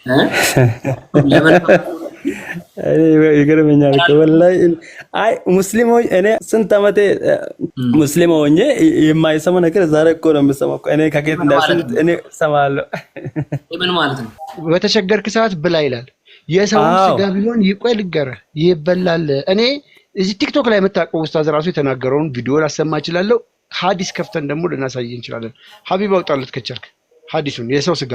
ለምን ይገርመኛል እኮ ወላሂ። አይ ሙስሊሞች እኔ ስንት ዓመቴ ሙስሊም ሆኜ የማይሰማው ነገር ዛሬ እኮ ነው የምሰማው እኮ። እኔ ከጌት እንዳስንት እኔ ሰማለሁ። ምን ማለት ነው? በተቸገርክ ሰዓት ብላ ይላል። የሰው ስጋ ቢሆን ይቆይ ልገረ ይበላል። እኔ እዚህ ቲክቶክ ላይ የምታውቀው ኡስታዝ ራሱ የተናገረውን ቪዲዮ ላሰማ እችላለሁ። ሐዲስ ከፍተን ደግሞ ልናሳይ እንችላለን። ሀቢብ አውጣለት ከቸርክ ሐዲሱን የሰው ስጋ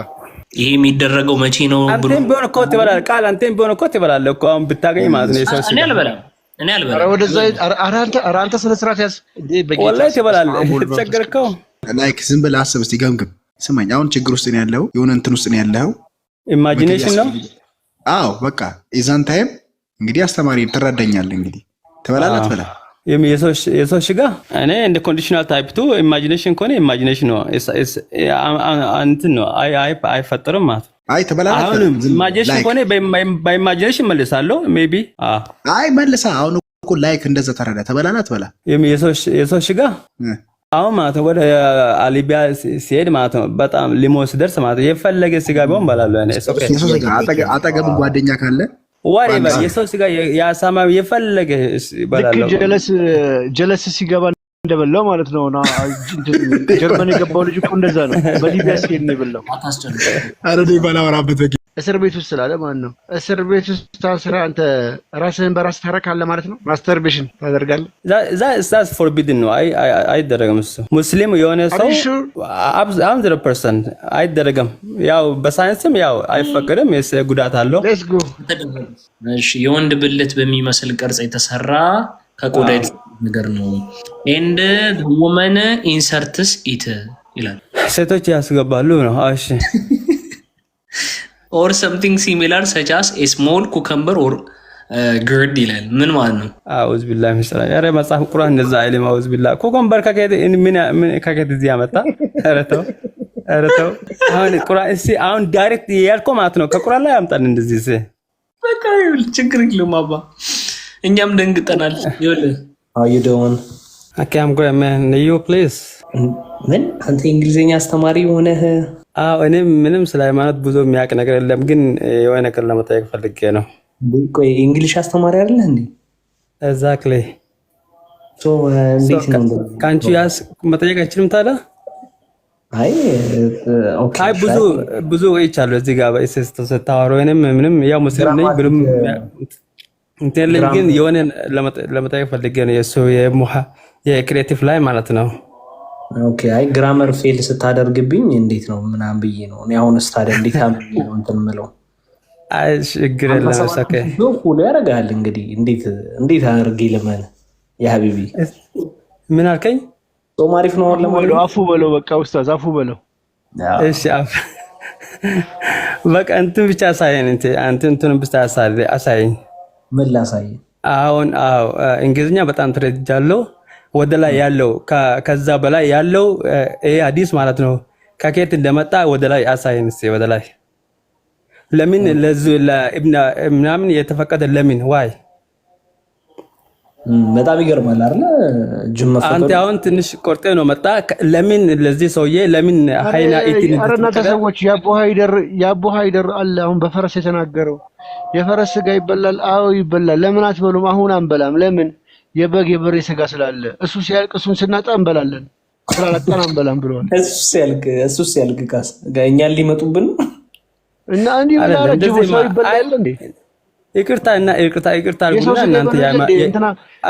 ይሄ የሚደረገው መቼ ነው ብሎ አንተም ቢሆን እኮ ትበላለህ። ቃል አንተም ቢሆን እኮ ትበላለህ እኮ አሁን ብታገኝ ማለት ነው። የሰው ስጋ እኔ አልበላም። ኧረ ወደዛ አንተ ስነ ስርዓት ያዝ። ወላሂ ትበላለህ። ተቸገርከው ላይክ ዝም ብለህ አስብ እስቲ ገምግም። ስማኝ አሁን ችግር ውስጥ ነው ያለው፣ የሆነ እንትን ውስጥ ነው ያለው። ኢማጂኔሽን ነው። አዎ በቃ ኢዛን ታይም እንግዲህ አስተማሪ ትረዳኛለህ። እንግዲህ ትበላለህ አትበላም? የሰው ስጋ እኔ እንደ ኮንዲሽናል ታይፕ ቱ ኢማጂኔሽን ከሆነ ኢማጂኔሽን ነው እንትን ነው አይፈጠርም ማለት ነው። አይ ትበላለህ አሁን ኢማጂኔሽን ከሆነ በኢማጂኔሽን መልሳለሁ ሜቢ አይ መልሳ አሁን እኮ ላይክ እንደዛ ተረዳ። ትበላለህ አትበላም? የሰው ስጋ አሁን ማለት ወደ አሊቢያ ሲሄድ ማለት ነው በጣም ሊሞት ሲደርስ ማለት የፈለገ ስጋ ቢሆን በላለሁ እኔ የሰው ስጋ አጠገብ ጓደኛ ካለ ዋሬቨር የሰው ስጋ ያሳማ የፈለገ በላለሁ። ጀለስ ሲገባ እንደበላው ማለት ነው። ጀርመን የገባው ልጅ እኮ እንደዛ ነው። በሊቢያ ሲሄድ ነው የበላው። አረዲ ባላወራበት እስር ቤት ውስጥ ስላለ ማለት ነው። እስር ቤት ውስጥ ታስረህ አንተ ራስህን በራስህ ታረካለህ ማለት ነው። ማስተርቤሽን ታደርጋለህ። ዛስ ፎርቢድን ነው። አይደረግም። እሱ ሙስሊም የሆነ ሰው 100% አይደረግም። ያው በሳይንስም ያው አይፈቀድም። ጉዳት አለው። ሌትስ ጎ። እሺ የወንድ ብልት በሚመስል ቅርጽ የተሰራ ከቆዳ ነገር ነው። ኤንድ woman inserts it ይላል። ሴቶች ያስገባሉ ነው። እሺ or something similar such as a small cucumber or gourd ይላል። ምን ማለት ነው? አውዝ ቢላሂ ሚሰላ ያረ መጽሐፍ ቁርአን እንደዛ አይልም። አውዝ ቢላሂ ኩከምበር ከከተ ምን ከከተ እዚህ ያመጣ አረተው አሁን ቁርአን እሺ አሁን ዳይሬክት ያልከው ማለት ነው ከቁርአን ላይ ያምጣል እንደዚህ እሺ በቃ ይሁን ችግር የለውም አባ እኛም ደንግጠናል። ይኸውልህ how you doing? Okay, I'm great man. You please ምን አንተ እንግሊዘኛ አስተማሪ ሆነህ? አዎ እኔ ምንም ስለ ሃይማኖት ብዙ የሚያውቅ ነገር የለም፣ ግን የሆነ ነገር ለመጠየቅ ፈልጌ ነው። ቆይ እንግሊሽ አስተማሪ አይደለህ እንዴ? Exactly. So እንዴት ነው ካንቺ ያስ መጠየቅ አይችልም ታዲያ? አይ ኦኬ አይ ብዙ ይቻላል እዚህ ጋር ስታወሩ እኔም ምንም ያው ሙስሊም ነኝ ብሎም እንትን ግን የሆነ ለመጠየቅ ፈልጌ ነው የሱ የክሬቲቭ ላይ ማለት ነው። ኦኬ አይ ግራመር ፌል ስታደርግብኝ እንዴት ነው ምናምን ብዬ ነው እኔ አሁን ስታደ እንዴት ነው እንትን ምለው። አይ ችግር የለም ሰከ ነው ሁሉ ያረጋል። እንግዲህ እንዴት አድርጌ ለማን ያ ሀቢቢ ምን አልከኝ? ጾም አሪፍ ነው ለማለት አፉ በለው በቃ ኡስታዝ አፉ በለው። እሺ አፍ በቃ እንትን ብቻ ሳይን እንትን ብቻ አሳየኝ። ምን ላሳይ? አሁን እንግሊዝኛ በጣም ተረድቻለሁ። ወደ ላይ ያለው ከዛ በላይ ያለው ይሄ ሐዲስ ማለት ነው ከኬት እንደመጣ ወደ ላይ አሳየን እስቲ። ወደ ላይ ለምን ለዚህ ለኢብኑ ምናምን የተፈቀደ ለምን ዋይ በጣም ይገርማል አይደል? ጅማ ፈቀደ አንተ አሁን ትንሽ ቆርጤ ነው መጣ። ለምን ለዚህ ሰውዬ ለምን ሃይና ኢቲን አረና ተሰዎች ያቦ ሃይደር አለ አሁን በፈረስ የተናገረው የፈረስ ስጋ ይበላል። አዎ ይበላል። ለምን አትበሉም? አሁን አንበላም። ለምን? የበግ የበሬ ስጋ ስላለ እሱ ሲያልቅ እሱን ስናጣ እንበላለን። ስላላጣን አንበላም ብለዋል። እሱ ሲያልቅ ካስ ጋኛን ሊመጡብን እና እንዲህ ብላችሁ ሰው ይበላል እንዴ? ይቅርታ አልኩና እናንተ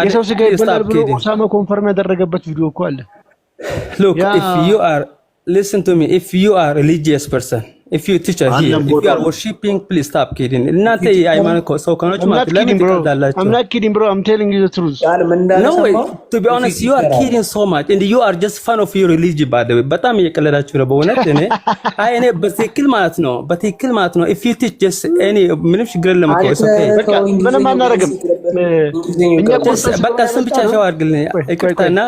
የሰው ስጋ ይበላል ብሎ ኡሳማ ኮንፈርም ያደረገበት ቪዲዮ እኮ አለ። Look, if you are listen to me, if you are a religious person, if you teacher here, if you are worshiping, please stop kidding. እናንተ የሃይማኖት ሰው ከሆናች ማለት ለምን ትቀዳላችሁ? I'm not kidding bro, I'm telling you the truth. No way, to be honest, you are kidding so much and you are just fan of your religion by the way. በጣም እየቀለዳችሁ ነው በእውነት። እኔ በትክክል ማለት ነው if you teach just any ምንም ችግር የለም እኮ በቃ ምንም አናረግም። በቃ ስም ብቻ ሻው አድርግልኝ። ይቅርታና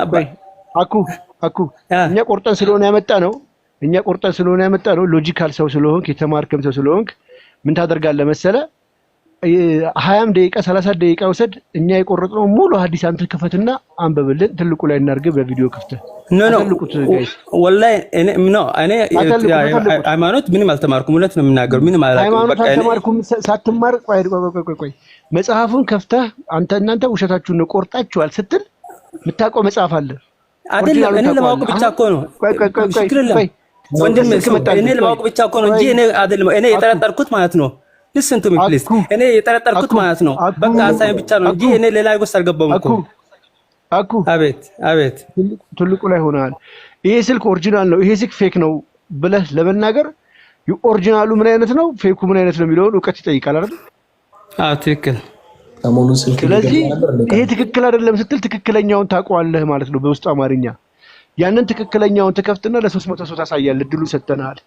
አኩ እኛ ቆርጠን ስለሆነ ያመጣ ነው ሎጂካል ሰው ስለሆንክ የተማርከም ሰው ስለሆንክ ምን ታደርጋለህ መሰለ 20 ደቂቃ 30 ደቂቃ ወሰድ። እኛ የቆረጥነው ሙሉ ሐዲስ አንተ ክፈትና አንበብልን። ትልቁ ላይ እናርግ በቪዲዮ ከፍተህ አትልቁት ጋይስ። ወላሂ እኔ ሃይማኖት ምንም አልተማርኩም። እውነት ነው የምናገረው። ምንም አላውቅም። በቃ አልተማርኩም። ሳትማር ቆይ መጽሐፉን ከፍተህ እናንተ ውሸታችሁን ቆርጣችኋል ስትል የምታውቀው መጽሐፍ አለ አይደለም? እኔ ለማወቅ ብቻ እኮ ነው። ወንድም እኔ ለማወቅ ብቻ እኮ ነው እንጂ እኔ አይደለም። እኔ የጠረጠርኩት ማለት ነው listen to me please እኔ የጠረጠርኩት ማለት ነው በቃ ሐሳቤን ብቻ ነው እንጂ እኔ ሌላ ይጎስ አልገባም እኮ አቤት ትልቁ ላይ ሆነሃል። ይሄ ስልክ ኦሪጂናል ነው ይሄ ስልክ ፌክ ነው ብለህ ለመናገር ኦሪጂናሉ ምን አይነት ነው ፌኩ ምን አይነት ነው የሚለውን እውቀት ይጠይቃል አይደል? ትክክል። ሰሞኑን ስልክ ስለዚህ ይሄ ትክክል አይደለም ስትል ትክክለኛውን ታውቀዋለህ ማለት ነው በውስጡ አማርኛ። ያንን ትክክለኛውን ተከፍትና ለ300 ሰው ታሳያለህ። እድሉ ሰጥተናል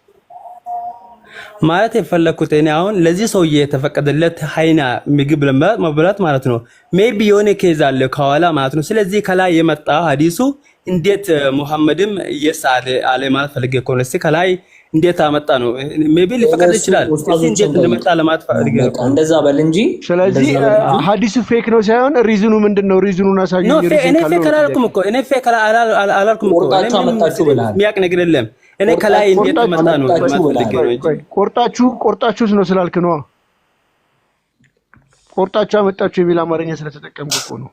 ማለት የፈለኩት እኔ አሁን ለዚህ ሰውዬ የተፈቀደለት ሃይና ምግብ ለመብላት ማለት ነው ሜቢ የሆነ ኬዝ አለ ከኋላ ማለት ነው። ስለዚህ ከላይ የመጣ ሐዲሱ እንዴት ሙሐመድም የሳለ አለ ማለት ፈልጌ እኮ ነው። እስኪ ከላይ እንዴት አመጣ ነው ሜቢ ሊፈቀድ ይችላል። እስኪ እንዴት እንደመጣ ለማለት ፈልጌ ነው። እንደዛ በል እንጂ። ስለዚህ ሐዲሱ ፌክ ነው ሳይሆን ሪዝኑ ምንድነው? ሪዝኑን አሳየኝ። እኔ ፌክ አላልኩም እኮ እኔ ፌክ አላልኩም እኮ ቆርጣችሁ አመጣችሁ ብለሃል። የሚያቅ ነገር የለም። እኔ ከላይ እንዴት መጣ ነው ቆርጣችሁ ነው ስላልክ ነው። ቆርጣችሁ አመጣችሁ የሚል አማርኛ ስለተጠቀምኩ እኮ ነው።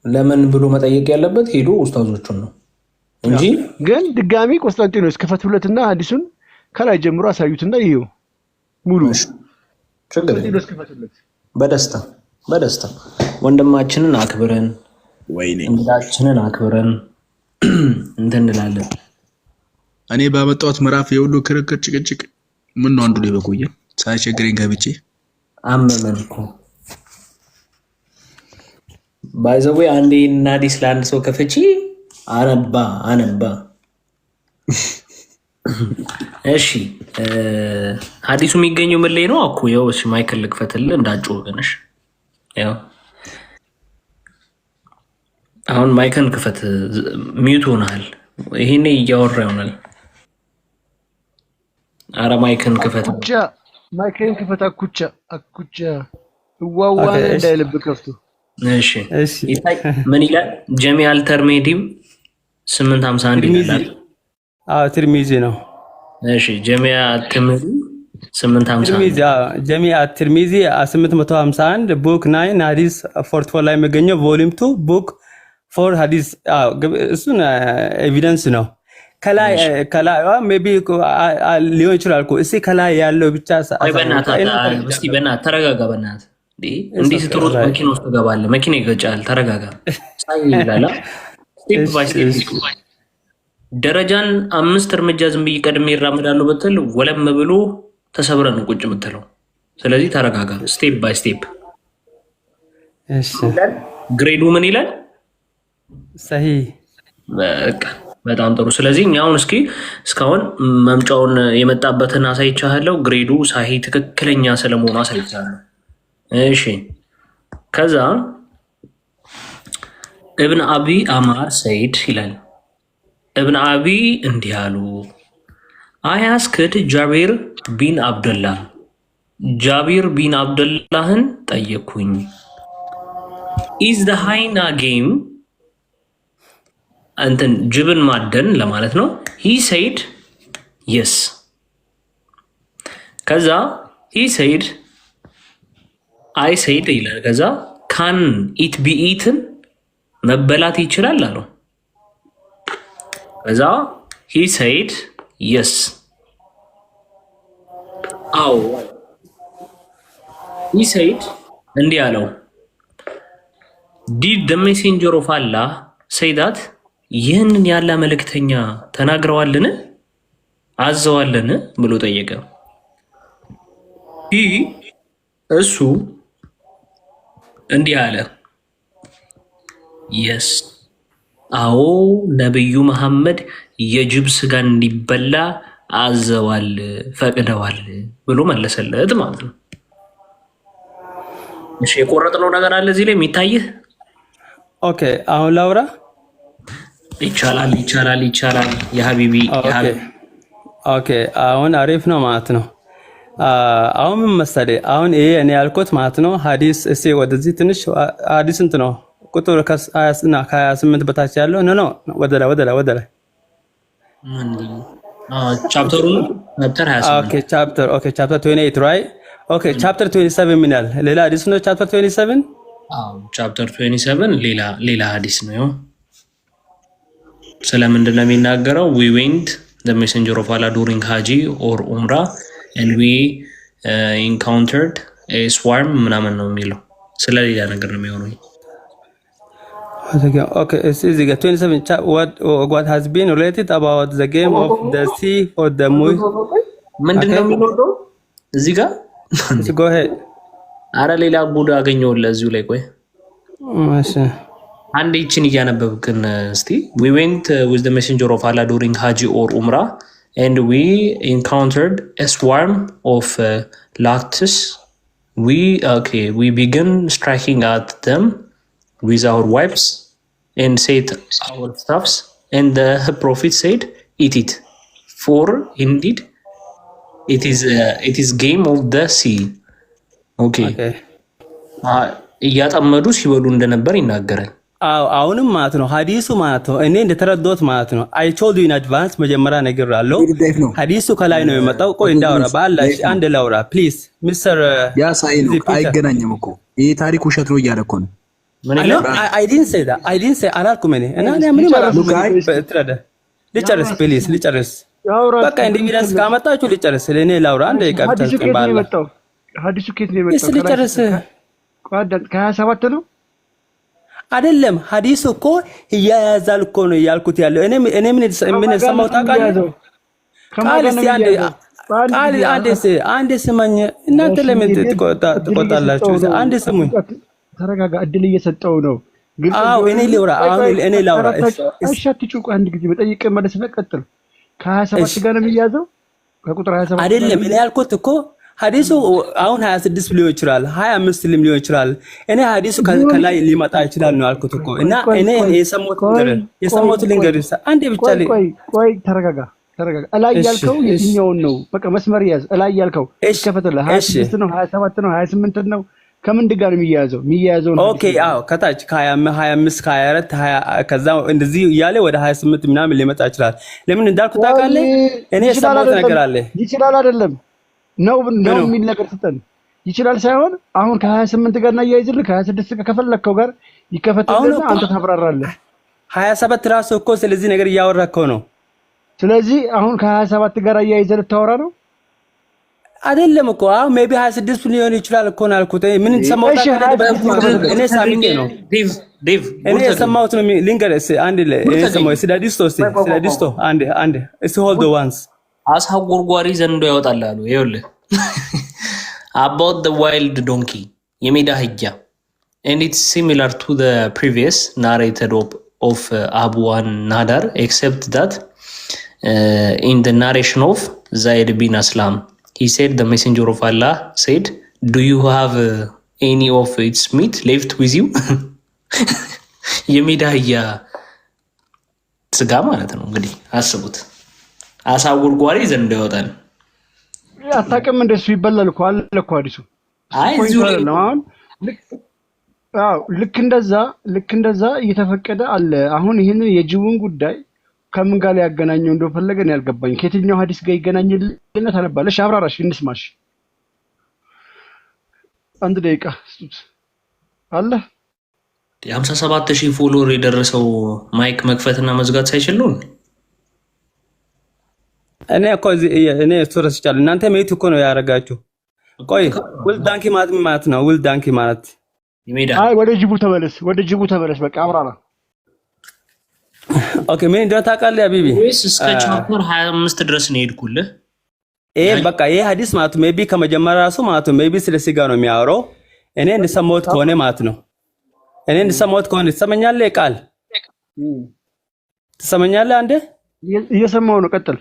ለምን ብሎ መጠየቅ ያለበት ሄዶ ኡስታዞቹን ነው እንጂ። ግን ድጋሚ ቆስጠንጢኖስ ክፈቱለትና ሐዲሱን ከላይ ጀምሮ አሳዩትና ይሄው ሙሉ ችግር በደስታ ወንድማችንን አክብረን እንግዳችንን አክብረን እንትን እንላለን። እኔ ባመጣሁት ምዕራፍ የሁሉ ክርክር ጭቅጭቅ ምን ነው አንዱ ላይ በቆየ ሳይቸግረኝ ገብቼ አመመን እኮ ባይዘው አንዴ እናዲስ ለአንድ ሰው ከፍቼ አነባ። እሺ ሐዲሱ የሚገኘው ምን ላይ ነው? እኮ ያው እሺ ማይክል ልክፈትልህ እንዳጭው ወገነሽ። ያው አሁን ማይክን ክፈት። ሚዩት ሆነሃል። ይሄኔ እያወራ ይሆናል። አረ ማይክን ክፈት። ማይክን ክፈት። አኩቻ ዋዋን እንዳይልብ ከፍቱ። እሺ ይታይ ምን ይላል? ጀሚ አልተርሜዲም 851 ይላል። ትርሚዚ ነው። እሺ ጀሚ አልተርሜዲ 851 ጀሚ አልተርሚዚ 851 ቡክ 9 ሐዲስ 44 ላይ የሚገኘው ቮሊዩም 2 ቡክ 4 ሐዲስ እሱን ኤቪደንስ ነው። ከላይ ሜቢ ሊሆን ይችላል እኮ እስኪ ከላይ ያለው ብቻ እስኪ በእናትህ ተረጋጋ። በእናትህ እንዲህ ስትሮጥ መኪና ውስጥ ትገባለህ፣ መኪና ይገጫል። ተረጋጋ። ደረጃን 5 እርምጃ ዝም ብዬ ቀድሜ ይራመዳለሁ ብትል ወለም ብሎ ተሰብረን ቁጭ የምትለው። ስለዚህ ተረጋጋ። ስቴፕ ባይ ስቴፕ። ግሬዱ ምን ይላል? ሰሂ። በቃ በጣም ጥሩ። ስለዚህ እኛ አሁን እስኪ እስካሁን መምጫውን የመጣበትን አሳይቻለሁ። ግሬዱ ሳሂ ትክክለኛ ስለመሆኑ አሳይቻለሁ። እሺ ከዛ እብን አቢ አማር ሰይድ ይላል። እብን አቢ እንዲህ አሉ። አይ አስክድ ጃቢር ቢን አብደላህ ጃቢር ቢን አብደላህን ጠየቅኩኝ። ኢዝ ዘ ሃይና ጌም እንትን ጅብን ማደን ለማለት ነው። ሂ ሰይድ የስ። ከዛ ሂ ሰይድ አይ ሰይድ ይላል። ከዛ ካን ኢት ቢ ኢትን መበላት ይችላል አለው። ከዛ ሂ ሰይድ የስ አው። ሂ ሰይድ እንዲህ አለው ዲድ ደ ሜሴንጀር ኦፍ አላህ ሰይዳት ይህንን ያለ መልእክተኛ ተናግረዋልን አዘዋልን ብሎ ጠየቀ። ይህ እሱ እንዲህ አለ የስ አዎ ነብዩ መሐመድ የጅብ ስጋ እንዲበላ አዘዋል ፈቅደዋል ብሎ መለሰለት ማለት ነው። እሺ የቆረጥነው ነገር አለ እዚህ ላይ የሚታይህ? ኦኬ አሁን ላውራ። ይቻላል የሀቢቢ ኦኬ አሁን አሪፍ ነው ማለት ነው። አሁን ምን መሰለህ አሁን ይሄ እኔ ያልኩት ማለት ነው ሐዲስ እሺ ወደዚህ ትንሽ ሐዲስ እንት ነው ቁጥር ከ28 በታች ያለው ኖ ወደ ላይ ቻፕተሩ ቻፕተር 28 ኦኬ ቻፕተር 28 right ኦኬ ቻፕተር 27 ምን ያህል ሌላ ሐዲስ ነው ቻፕተር 27 ቻፕተር 27 ሌላ ሐዲስ ነው ስለምንድን ነው የሚናገረው we went the messenger of Allah during Haji or Umrah and we encountered a swarm ምናምን ነው የሚለው ስለሌላ ነገር ነው የሚሆነው okay እዚህ ጋር 27 what has been related about the game of the sea or the moon ምንድን ነው የሚለው እዚህ ጋር go ahead አረ ሌላ ጉድ አገኘሁልህ እዚሁ ላይ ቆይ ማሻ አንድ ይችን እያነበብክን እስቲ we went with the messenger of Allah during Haji or Umrah and we encountered a swarm of locusts we began striking at them with our wipes and said our stuffs and the prophet said eat it for indeed it is game of the sea okay እያጠመዱ ሲበሉ እንደነበር ይናገራል አሁንም ማለት ነው ሐዲሱ ማለት ነው እኔ እንደተረዳሁት ማለት ነው I told you in advance መጀመሪያ ነግሬያለሁ ሐዲሱ ከላይ ነው የመጣው ቆይ እንዳወራ ባላሽ አንድ ላውራ ፕሊዝ ሚስተር ያሳይን አይገናኝም እኮ ይሄ ታሪክ ውሸት ነው እያለ እኮ ነው ምን ይላል I didn't say አላልኩም እኔ እና ምን ማለት ነው ትረዳ ልጨርስ ፕሊዝ ልጨርስ በቃ ኢንዲቪደንስ ካመጣችሁ ልጨርስ እኔ ላውራ አንድ ደቂቃ ብቻ ተቀባለ ሐዲሱ ከየት ነው የመጣው ልጨርስ ከ27 ነው አይደለም ሐዲሱ እኮ ያያዛል እኮ ነው ያልኩት ያለው እኔ ምን ሰማው ታውቃለህ አንድ ስማኝ እናንተ ለምን ትቆጣላችሁ አንድ ስሙኝ ተረጋጋ እድል እየሰጠው ነው ግን እኔ ላውራ እሺ አትጩቁ አንድ ጊዜ በጠይቀ ማለት ፈቀጥል ከ27 ጋር ነው የሚያዘው ከቁጥር 27 አይደለም እኔ ያልኩት እኮ ሐዲሱ አሁን 26 ሊሆን ይችላል 25 ሊሆን ይችላል እኔ ሐዲሱ ከላይ ሊመጣ ይችላል ነው ያልኩት እኮ እና እኔ የሰማሁት ልንገርህ አንዴ ብቻ ቆይ ተረጋጋ እላይ ያልከው የትኛውን ነው በቃ መስመር ያዝ እላይ ያልከው ከፈተለ 26 ነው 27 ነው 28 ነው ከምን ጋር የሚያያዘው ነው ኦኬ ከታች ከ25 ከ24 20 ከዛ እንደዚህ እያለ ወደ 28 ምናምን ሊመጣ ይችላል ለምን እንዳልኩት ታውቃለህ እኔ የሰማሁት ነገር አለ ይችላል አይደለም ነው የሚል ነገር ስተን ይችላል ሳይሆን አሁን ከ28 ጋር እና ያይዝልህ ከ26 ጋር ከፈለከው ጋር ይከፈተልና አንተ ታብራራለህ 27 ራሱ እኮ ስለዚህ ነገር እያወራከው ነው ስለዚህ አሁን ከ27 ጋር ያይዘልህ ታወራ ነው አይደለም እኮ ሜቢ 26 ሊሆን ይችላል እኮ ነው ያልኩት ምን ሰማው ታውቃለህ እኔ ሳሚኝ ነው ዴቭ እኔ ሰማሁት ነው ሊንገርስ አንድ እኔ ሰማው ስላዲስቶ አንድ እሱ ሆልድ ዋንስ አሳው ጎርጓሪ ዘንዶ ያወጣል አሉ ይኸውልህ about the wild donkey የሜዳ አህያ and it's similar to the previous narrated of Abu an-Nadar except that in the narration of Zaid bin Aslam he said the messenger of Allah said do you have any of its meat left with you የሜዳ አህያ ስጋ ማለት ነው እንግዲህ አስቡት አሳው ጎርጓሪ ዘንዶ ያወጣል አታውቅም እንደሱ ይበላል እኮ አለ እኮ ሐዲሱ አይ እዚሁ ነው ልክ እንደዛ እየተፈቀደ አለ አሁን ይሄን የጅቡን ጉዳይ ከምን ጋር ያገናኘው እንደፈለገን ያልገባኝ ከየትኛው ሐዲስ ጋር ይገናኝልና ታነባለሽ አብራራሽ እንስማሽ አንድ ደቂቃ አለ የ57000 ፎሎወር የደረሰው ማይክ መክፈትና መዝጋት ሳይችል ነው እኔ እኮ እኔ ስተረስቻለሁ እናንተ ሜት እኮ ነው ያረጋችሁ ቆይ ውል ዳንኪ ማለት ነው ውል ዳንኪ ማለት ይሜዳ አይ ወደ ጅቡ ተመለስ በቃ አብራራ ኦኬ ምን እንደው ታውቃለህ ሀቢቢ ወይስ እስከ ቻፕተር 25 ድረስ ነው ሄድኩልህ በቃ ይሄ ሐዲስ ማለት ሜቢ ከመጀመሪያ ራሱ ማለት ሜቢ ስለ ስጋ ነው የሚያወራው እኔ እንደሰማሁት ከሆነ ማለት ነው እኔ እንደሰማሁት ከሆነ ትሰማኛለህ ቃል ትሰማኛለህ አንዴ እየሰማሁ ነው ቀጥል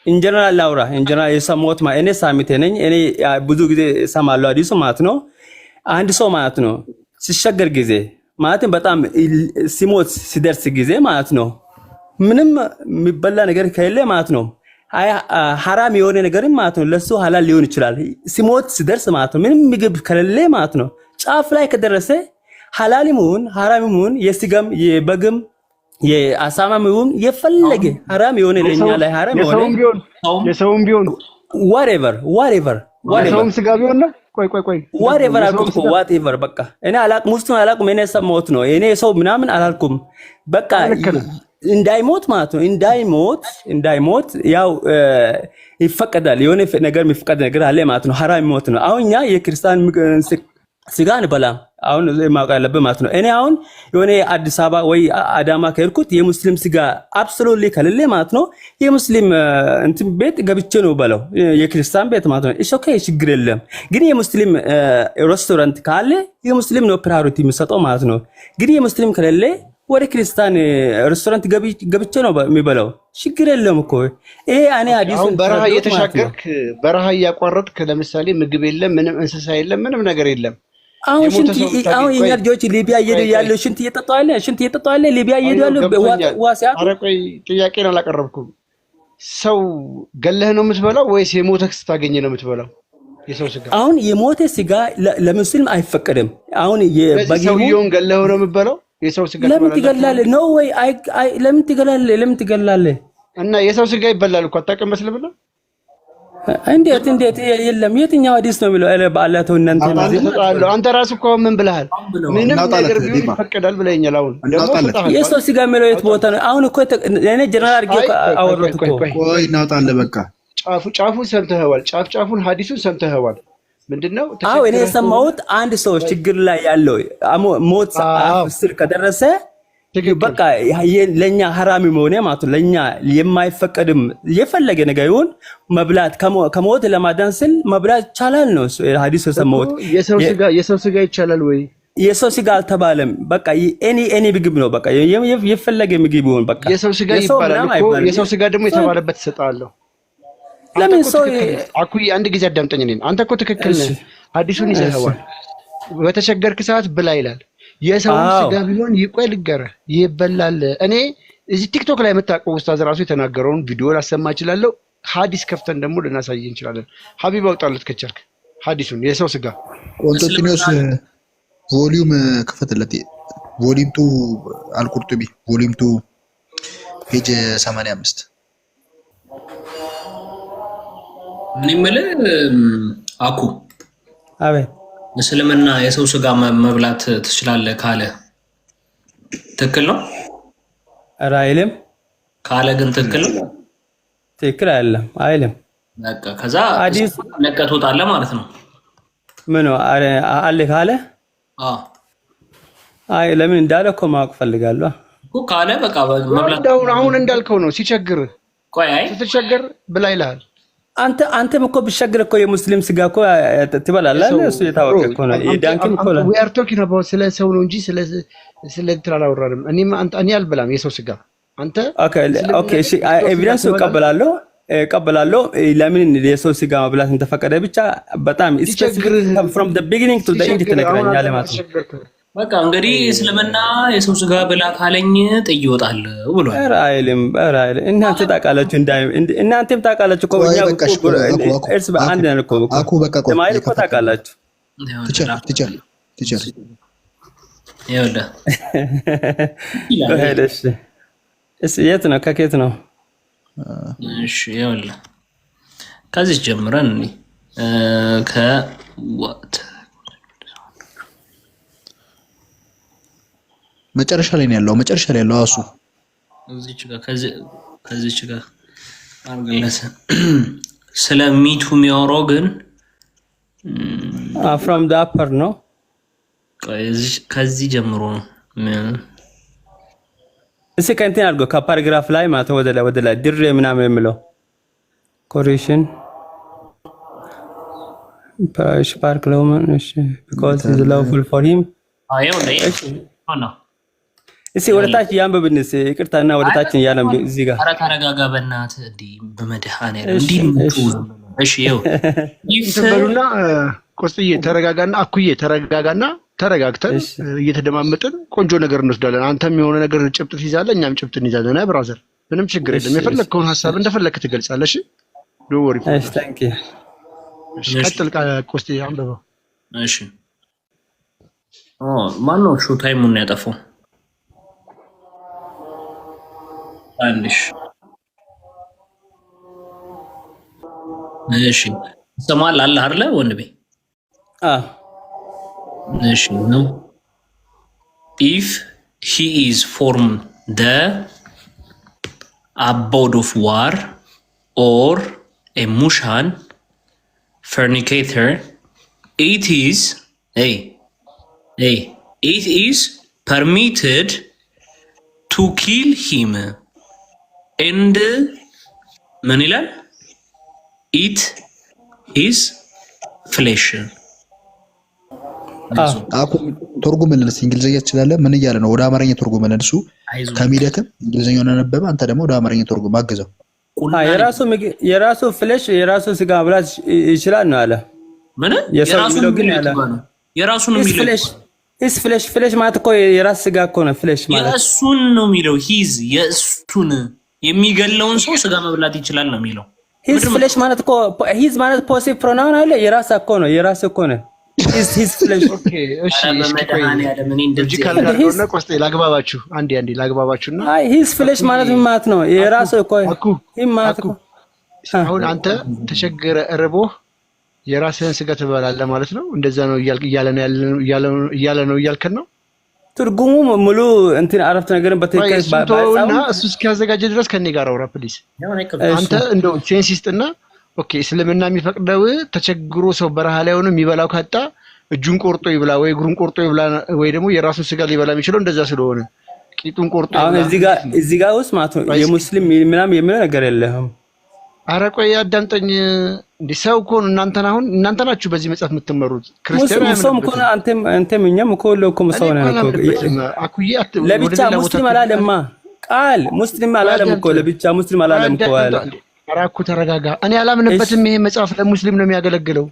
ኢንጀነራል ላውራ ኢንጀነራል የሰማሁት ማለት እኔ ሳሚቴ ነኝ እኔ ብዙ ጊዜ ሰማለሁ ሐዲሱ ማለት ነው አንድ ሰው ማለት ነው ሲሸገር ጊዜ ማለት በጣም ሲሞት ሲደርስ ጊዜ ማለት ነው ምንም የሚበላ ነገር ከሌለ ማለት ነው አይ ሐራም የሆነ ነገር ማለት ነው ለሱ ሐላል ሊሆን ይችላል ሲሞት ሲደርስ ማለት ነው ምንም ምግብ ከሌለ ማለት ነው ጫፍ ላይ ከደረሰ ሐላልም ይሁን ሐራምም ይሁን የስጋም የበግም የአሳማም ይሁን የፈለገ ሐራም የሆነ ለኛ ላይ ሐራም የሆነ የሰውም ቢሆን whatever የሰውም ስጋ ቢሆን ነው ቆይ whatever አልኩም whatever በቃ እኔ አላቅም ውስጡን አላቅም እኔ ሰማሁት ነው እኔ ሰው ምናምን አላልኩም በቃ እንዳይሞት ማለት ነው እንዳይሞት ያው ይፈቀዳል የሆነ ነገር የሚፈቀድ ነገር አለ ማለት ነው ሐራም ሞት ነው አሁን ኛ የክርስቲያን ስጋን በላም አሁን ማውቃ ያለበት ማለት ነው እኔ አሁን የሆነ አዲስ አበባ ወይ አዳማ ከርኩት የሙስሊም ስጋ አብሶሉትሊ ከሌለ ማለት ነው የሙስሊም እንትን ቤት ገብቼ ነው በለው የክርስቲያን ቤት ማለት ነው እሺ ኦኬ ችግር የለም ግን የሙስሊም ሬስቶራንት ካለ የሙስሊም ነው ፕራዮሪቲ የሚሰጠው ማለት ነው ግን የሙስሊም ከሌለ ወደ ክርስቲያን ሬስቶራንት ገብቼ ነው የሚበላው ችግር የለም እኮ ይሄ እኔ አዲሱን በረሃ እየተሻገርክ በረሃ እያቋረጥክ ለምሳሌ ምግብ የለም ምንም እንስሳ የለም ምንም ነገር የለም አሁን የኛ ልጆች ሊቢያ ያለው ሽንት እየጠጣው አለ ሊቢያ ያለው ዋሲያ አረቆይ ጥያቄን አላቀረብኩም ሰው ገለህ ነው የምትበላው ወይስ የሞተ ስታገኝ ነው የምትበላው የሰው ስጋ አሁን የሞተ ስጋ ለሙስሊም አይፈቀድም አሁን የሰውየውን ገለህ ነው የምትበላው የሰው ስጋ ለምን ትገላለህ ነው ወይ ለምን ትገላለህ እና የሰው ስጋ ይበላል እኮ አታውቅም መስለብና እንዴት የለም የትኛው ሐዲስ ነው የሚለው አለ ባላተው እናንተ አንተ ራስህ እኮ ምን ብለሃል ምንም ነገር ቢሆን ይፈቀዳል ብለኛል አሁን ደግሞ የሰው ስጋ የሚለው የት ቦታ ነው አሁን እኮ እኔ ጀነራል አድርጌ አወራሁት እኮ ቆይ እናውጣለን በቃ ጫፉን ሰምተኸዋል ጫፉን ሐዲሱን ሰምተኸዋል ምንድነው አዎ እኔ የሰማሁት አንድ ሰው ችግር ላይ ያለው ሞት አፍስር ከደረሰ በቃ ለኛ ሐራም መሆነ ማለት ለኛ የማይፈቀድም የፈለገ ነገር ይሁን መብላት ከሞት ለማዳን ስል መብላት ይቻላል ነው ሐዲስ የሰማሁት የሰው ስጋ ይቻላል ወይ የሰው ስጋ አልተባለም በቃ ኤኒ ምግብ ነው በቃ የፈለገ ምግብ ይሁን በቃ የሰው ስጋ ይባላል እኮ የሰው ስጋ ደግሞ የተባለበት ተሰጣለሁ ለምን ሰው አኩይ አንድ ጊዜ አዳምጠኝ ነኝ አንተ እኮ ትክክል ነህ ሐዲሱን ይዘህዋል በተቸገርክ ሰዓት ብላ ይላል የሰው ስጋ ቢሆን ይቆይ ልገረህ ይበላል እኔ እዚህ ቲክቶክ ላይ የምታውቀው ኡስታዝ ራሱ የተናገረውን ቪዲዮ ላሰማ እችላለሁ ሐዲስ ከፍተን ደግሞ ልናሳይ እንችላለን ሀቢብ አውጣለት ከቸርክ ሐዲሱን የሰው ስጋ ቆንጦቲኖስ ቮሊዩም ከፈተለት ቮሊዩም 2 አልቁርጡቢ ቮሊዩም 2 ፔጅ 85 ምን ይመለ አኩ አቤት እስልምና የሰው ስጋ መብላት ትችላለህ ካለ ትክክል ነው አይልም ካለ ግን ትክክል ነው ትክክል አይልም በቃ ከዛ አዲስ ለቀት ወጣለ ማለት ነው ምን አለ ካለ አይ ለምን እንዳለ እኮ ማወቅ ፈልጋለሁ እኮ ካለ በቃ መብላት አሁን እንዳልከው ነው ሲቸግር ቆይ አይ ስትቸገር ብላ ይላል አንተም እኮ ብትቸገር እኮ የሙስሊም ስጋ እኮ ትበላለህ እሱ የታወቀ እኮ ነው የዳንክም እኮ we are talking about ስለ ሰው ነው እንጂ ስለ እንትን አላወራንም እኔ አልበላም የሰው ስጋ አንተ ኦኬ እሺ ኤቪደንስ እቀበላለሁ ለምን የሰው ስጋ መብላት እንደተፈቀደ ብቻ በጣም ስፔሲፊክ from the beginning to the end ተነግረኛል ማለት ነው በቃ እንግዲህ እስልምና የሰው ስጋ ብላ ካለኝ ጥይ ይወጣለሁ ብሏል ራይልም እናንተ ታውቃላችሁ እናንተም ታውቃላችሁ እኮ እኛ እርስ በአንድ ነን እኮ አኩ በቃ ቆይ ማይል እኮ ታውቃላችሁ ቲቸር ይወዳ እሺ እሺ የት ነው ከኬት ነው እሺ ይወላ ከዚህ ጀምረን ከዋት መጨረሻ ላይ ነው ያለው እሱ ከዚች ጋር አርግለሰ ስለሚቱ የሚያወራው ግን from the upper ነው ከዚህ ጀምሮ ነው እሺ ከእንትን አድርጎ ከፓራግራፍ ላይ ማለት ወደ ላይ ድሬ ምናምን የሚለው correction ፓርክ ለውማን እሺ because it is lawful for him አየው ላይ አና እሺ ወደታች ያንበብንስ ይቅርታና ወደታችን ያለም እዚህ ጋር ኧረ ተረጋጋ በእናትህ እንዴ በመድኃኒዓለም እንዴ እሺ ይኸው ይፈሉና ቆስጥዬ ተረጋጋና አኩዬ ተረጋጋና ተረጋግተን እየተደማመጥን ቆንጆ ነገር እንወስዳለን አንተም የሆነ ነገር ጭብጥ ትይዛለህ እኛም ጭብጥ እንይዛለን ብራዘር ምንም ችግር የለም። የፈለግከውን ሀሳብ እንደፈለግክ ትገልጻለሽ። ዶ ወሪ እሺ ታንክ ዩ ቀጥል ቆስጤ አንብበው። እሺ ማን ነው ሹ ታይሙን ያጠፋው? አንሽ እሺ ሰማል አለ አይደለ ወንድሜ? እሺ ነው if he is from the abode of war or a mushan fornicator, it is it is permitted to kill him and ምን ይላል? eat his flesh። ተርጉምልን እስኪ እንግሊዘኛ ትችላለህ? ምን እያለ ነው? ወደ አማርኛ ተርጉምልን። እሱ ከሚደክም እንግሊዘኛውን አነበበ፣ አንተ ደግሞ ወደ አማርኛ ተርጉም አግዘው። የራሱ ፍሌሽ የራሱ ስጋ መብላት ይችላል ነው አለ። ምን የራሱ ግን ያለ የራሱ ነው የሚለው is ፍሌሽ ማለት እኮ የራስ ስጋ እኮ ነው። ፍሌሽ ማለት የእሱን ነው የሚለው። ሂዝ የእሱን የሚገለውን ሰው ስጋ መብላት ይችላል ነው የሚለው። ሂዝ ፍሌሽ ማለት እኮ ሂዝ ማለት ፖሲቲቭ ፕሮናውን አለ። የራስ እኮ ነው፣ የራስ እኮ ነው። ሂዝ ፍሌሽ ኦኬ። እሺ በመድኃኔ ዓለም እኔ እንደዚህ ካልጋርዶና ቆስጤ ላግባባችሁ፣ አንዴ ላግባባችሁና አይ ሂዝ ፍሌሽ ማለት ምን ማለት ነው? የራስ እኮ ይሄ ማለት እኮ አሁን አንተ ተቸገረ እርቦህ የራስህን ስጋ ትበላለህ ማለት ነው። እንደዛ ነው እያለ ነው እያልከን ነው። ትርጉሙ ሙሉ እንትን አረፍተ ነገርን በትክክል ባይጻውና እሱ እስኪያዘጋጀ ድረስ ከኔ ጋር አውራ ፕሊዝ። አንተ እንደው ሴንስ ይስጥና ኦኬ። እስልምና የሚፈቅደው ተቸግሮ ሰው በረሃ ላይ ሆኖ የሚበላው ካጣ እጁን ቆርጦ ይብላ ወይ እግሩን ቆርጦ ይብላ ወይ ደግሞ የራሱን ስጋ ሊበላ የሚችለው እንደዛ ስለሆነ ቂጡን ቆርጦ ይብላ። አሁን እዚህ ጋር ውስጥ ማለት ነው የሙስሊም ምናምን የሚለው ነገር የለህም። አረ ቆይ አዳምጠኝ። እንዴ ሰው እኮ እናንተ ናችሁ በዚህ መጽሐፍ የምትመሩት። ክርስቲያኖች ሙስሊም እኮ አንተም እኛም እኮ ለኩም ሰው ነን እኮ ለብቻ ሙስሊም አላለማ ቃል ሙስሊም አላለም እኮ ለብቻ ሙስሊም አላለም እኮ አለ። አረ እኮ ተረጋጋ። እኔ አላምንበትም። ይሄ መጽሐፍ ለሙስሊም ነው የሚያገለግለው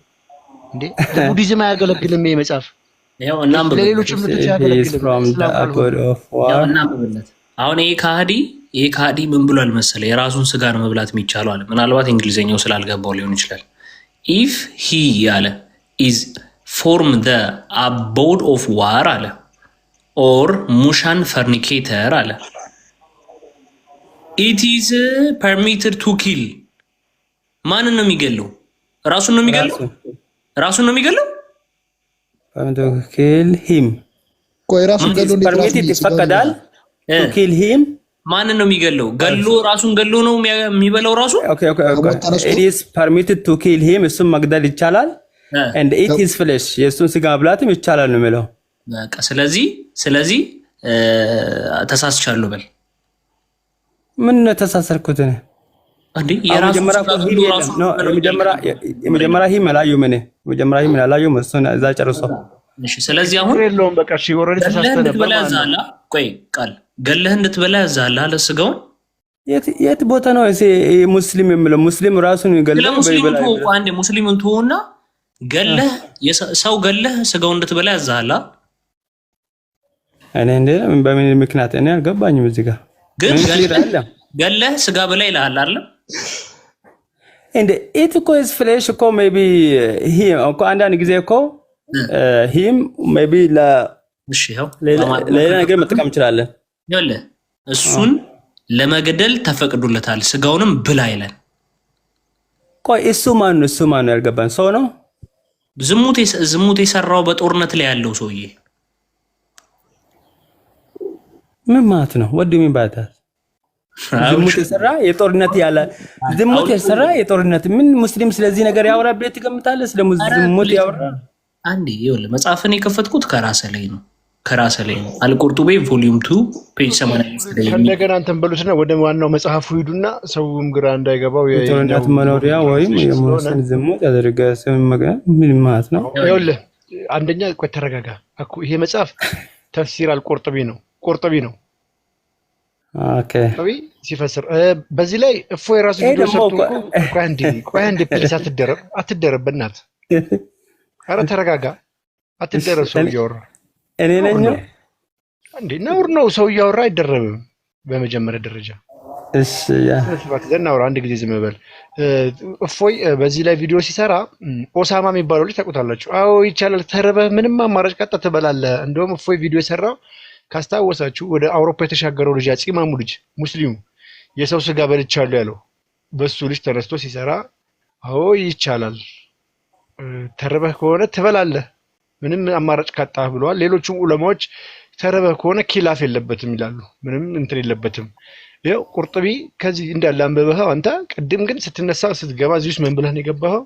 እንዴ ለቡዲዝም አያገለግልም ይሄ መጽሐፍ። ያው እናም ለሌሎች እምነቶች ያገለግላል። አሁን ይሄ ከሃዲ ምን ብሏል መሰለ? የራሱን ስጋ ነው መብላት የሚቻለው አለ። ምናልባት እንግሊዘኛው ስላልገባው ሊሆን ይችላል። ኢፍ ሂ አለ ኢዝ ፎርም ዘ አቦድ ኦፍ ዋር አለ ኦር ሙሻን ፈርኒኬተር አለ ኢት ኢዝ ፐርሚትድ ቱ ኪል። ማንን ነው የሚገለው? ራሱን ነው የሚገለው። ራሱን ነው የሚገለው። ኪል ሂም ቆይ ራሱን ገሎ ፐርሚትድ ይፈቀዳል። ቱ ኪል ሂም ማንን ነው የሚገለው? ገሎ ራሱን ገሎ ነው የሚበላው ራሱ። ኦኬ it is permitted to kill him እሱን መግደል ይቻላል and eat his flesh የእሱን ስጋ መብላትም ይቻላል ነው የሚለው። በቃ ስለዚህ ተሳስቻለሁ በል። ምን ተሳሰርኩት ነው እንዴ? የመጀመሪያ ሂም አላየሁም እሱን እዛ ጨርሶ። እሺ ስለዚህ አሁን የለውም በቃ እሺ ወረድ ተሳስተህ ነበር ማለት ነው። ቆይ ቃል ገለህ እንድትበላ ያዛል አለ ስጋውን። የት ቦታ ነው እሺ ሙስሊም የሚለው? ሙስሊም ራሱን ገለህ በይበላ አንዴ ሙስሊምን ተውና ገለህ ሰው ገለህ ስጋውን እንድትበላ ያዛል። እኔ እንዴ በምን ምክንያት እኔ አልገባኝም። እዚህ ጋር ግን ገለህ ስጋ በላይ ይላል አይደል እንዴ? ኢት እኮ ኢዝ ፍሌሽ እኮ ሜቢ ሂ እኮ አንዳንድ ጊዜ እኮ ሂም ሜቢ ለሌላ ነገር መጠቀም እንችላለን። ይኸውልህ እሱን ለመግደል ተፈቅዶለታል፣ ስጋውንም ብላ ይላል። ቆይ እሱ ማን ነው ያልገባን? ሰው ነው ዝሙት የሰራው በጦርነት ላይ ያለው ሰውዬ ምን ማለት ነው? ወድ የሚባታ ዝሙት የሰራ የጦርነት ምን ሙስሊም ስለዚህ ነገር ያወራ ብለህ ትገምታለህ? ስለ ዝሙት ያወራ አንዴ ይኸውልህ መጽሐፍን የከፈትኩት ከራሴ ላይ ነው። አልቁርጡቤ ቮሊዩም 2 ፔጅ 85 ላይ እንደገና አንተን በሉትና ወደ ዋናው መጽሐፉ ሂዱና ሰውም ግራ እንዳይገባው የጦርነት መኖሪያ ወይም የሙስሊም ዝሙት ያደረገ ስም ምን ማለት ነው? ይኸውልህ አንደኛ ቆይ ተረጋጋ። ይሄ መጽሐፍ ተፍሲር አልቁርጡቢ ነው። ኦኬ ሲፈስር በዚህ ላይ እፎይ የራሱ ቪዲዮ ሰርቶ ቆይ አንዴ ፕሊስ አትደረብ በእናትህ። ኧረ ተረጋጋ አትደረብ። ሰው እያወራ እኔ ነኝ እንዴ? ነውር ነው። ሰው እያወራ አይደረብም። በመጀመሪያ ደረጃ እሺ ያ ስባት ዘናውራ አንድ ጊዜ ዝም በል እፎይ በዚህ ላይ ቪዲዮ ሲሰራ ኦሳማ የሚባለው ልጅ ታውቁታላችሁ? አዎ ይቻላል፣ ተርበህ ምንም አማራጭ ቀጣ ትበላለህ። እንደውም እፎይ ቪዲዮ የሰራው ካስታወሳችሁ ወደ አውሮፓ የተሻገረው ልጅ ፂማሙ ልጅ ሙስሊሙ የሰው ስጋ በልቻለሁ ያለው በሱ ልጅ ተነስቶ ሲሰራ አዎ ይቻላል፣ ተርበህ ከሆነ ትበላለህ ምንም አማራጭ ካጣህ ብለዋል። ሌሎቹም ዑለማዎች ተርበህ ከሆነ ኪላፍ የለበትም ይላሉ፣ ምንም እንትን የለበትም። ያው ቁርጥቢ ከዚህ እንዳለ አንበበኸው አንተ ቅድም ግን ስትነሳ ስትገባ እዚህ ውስጥ ምን ብለህ ነው የገባኸው?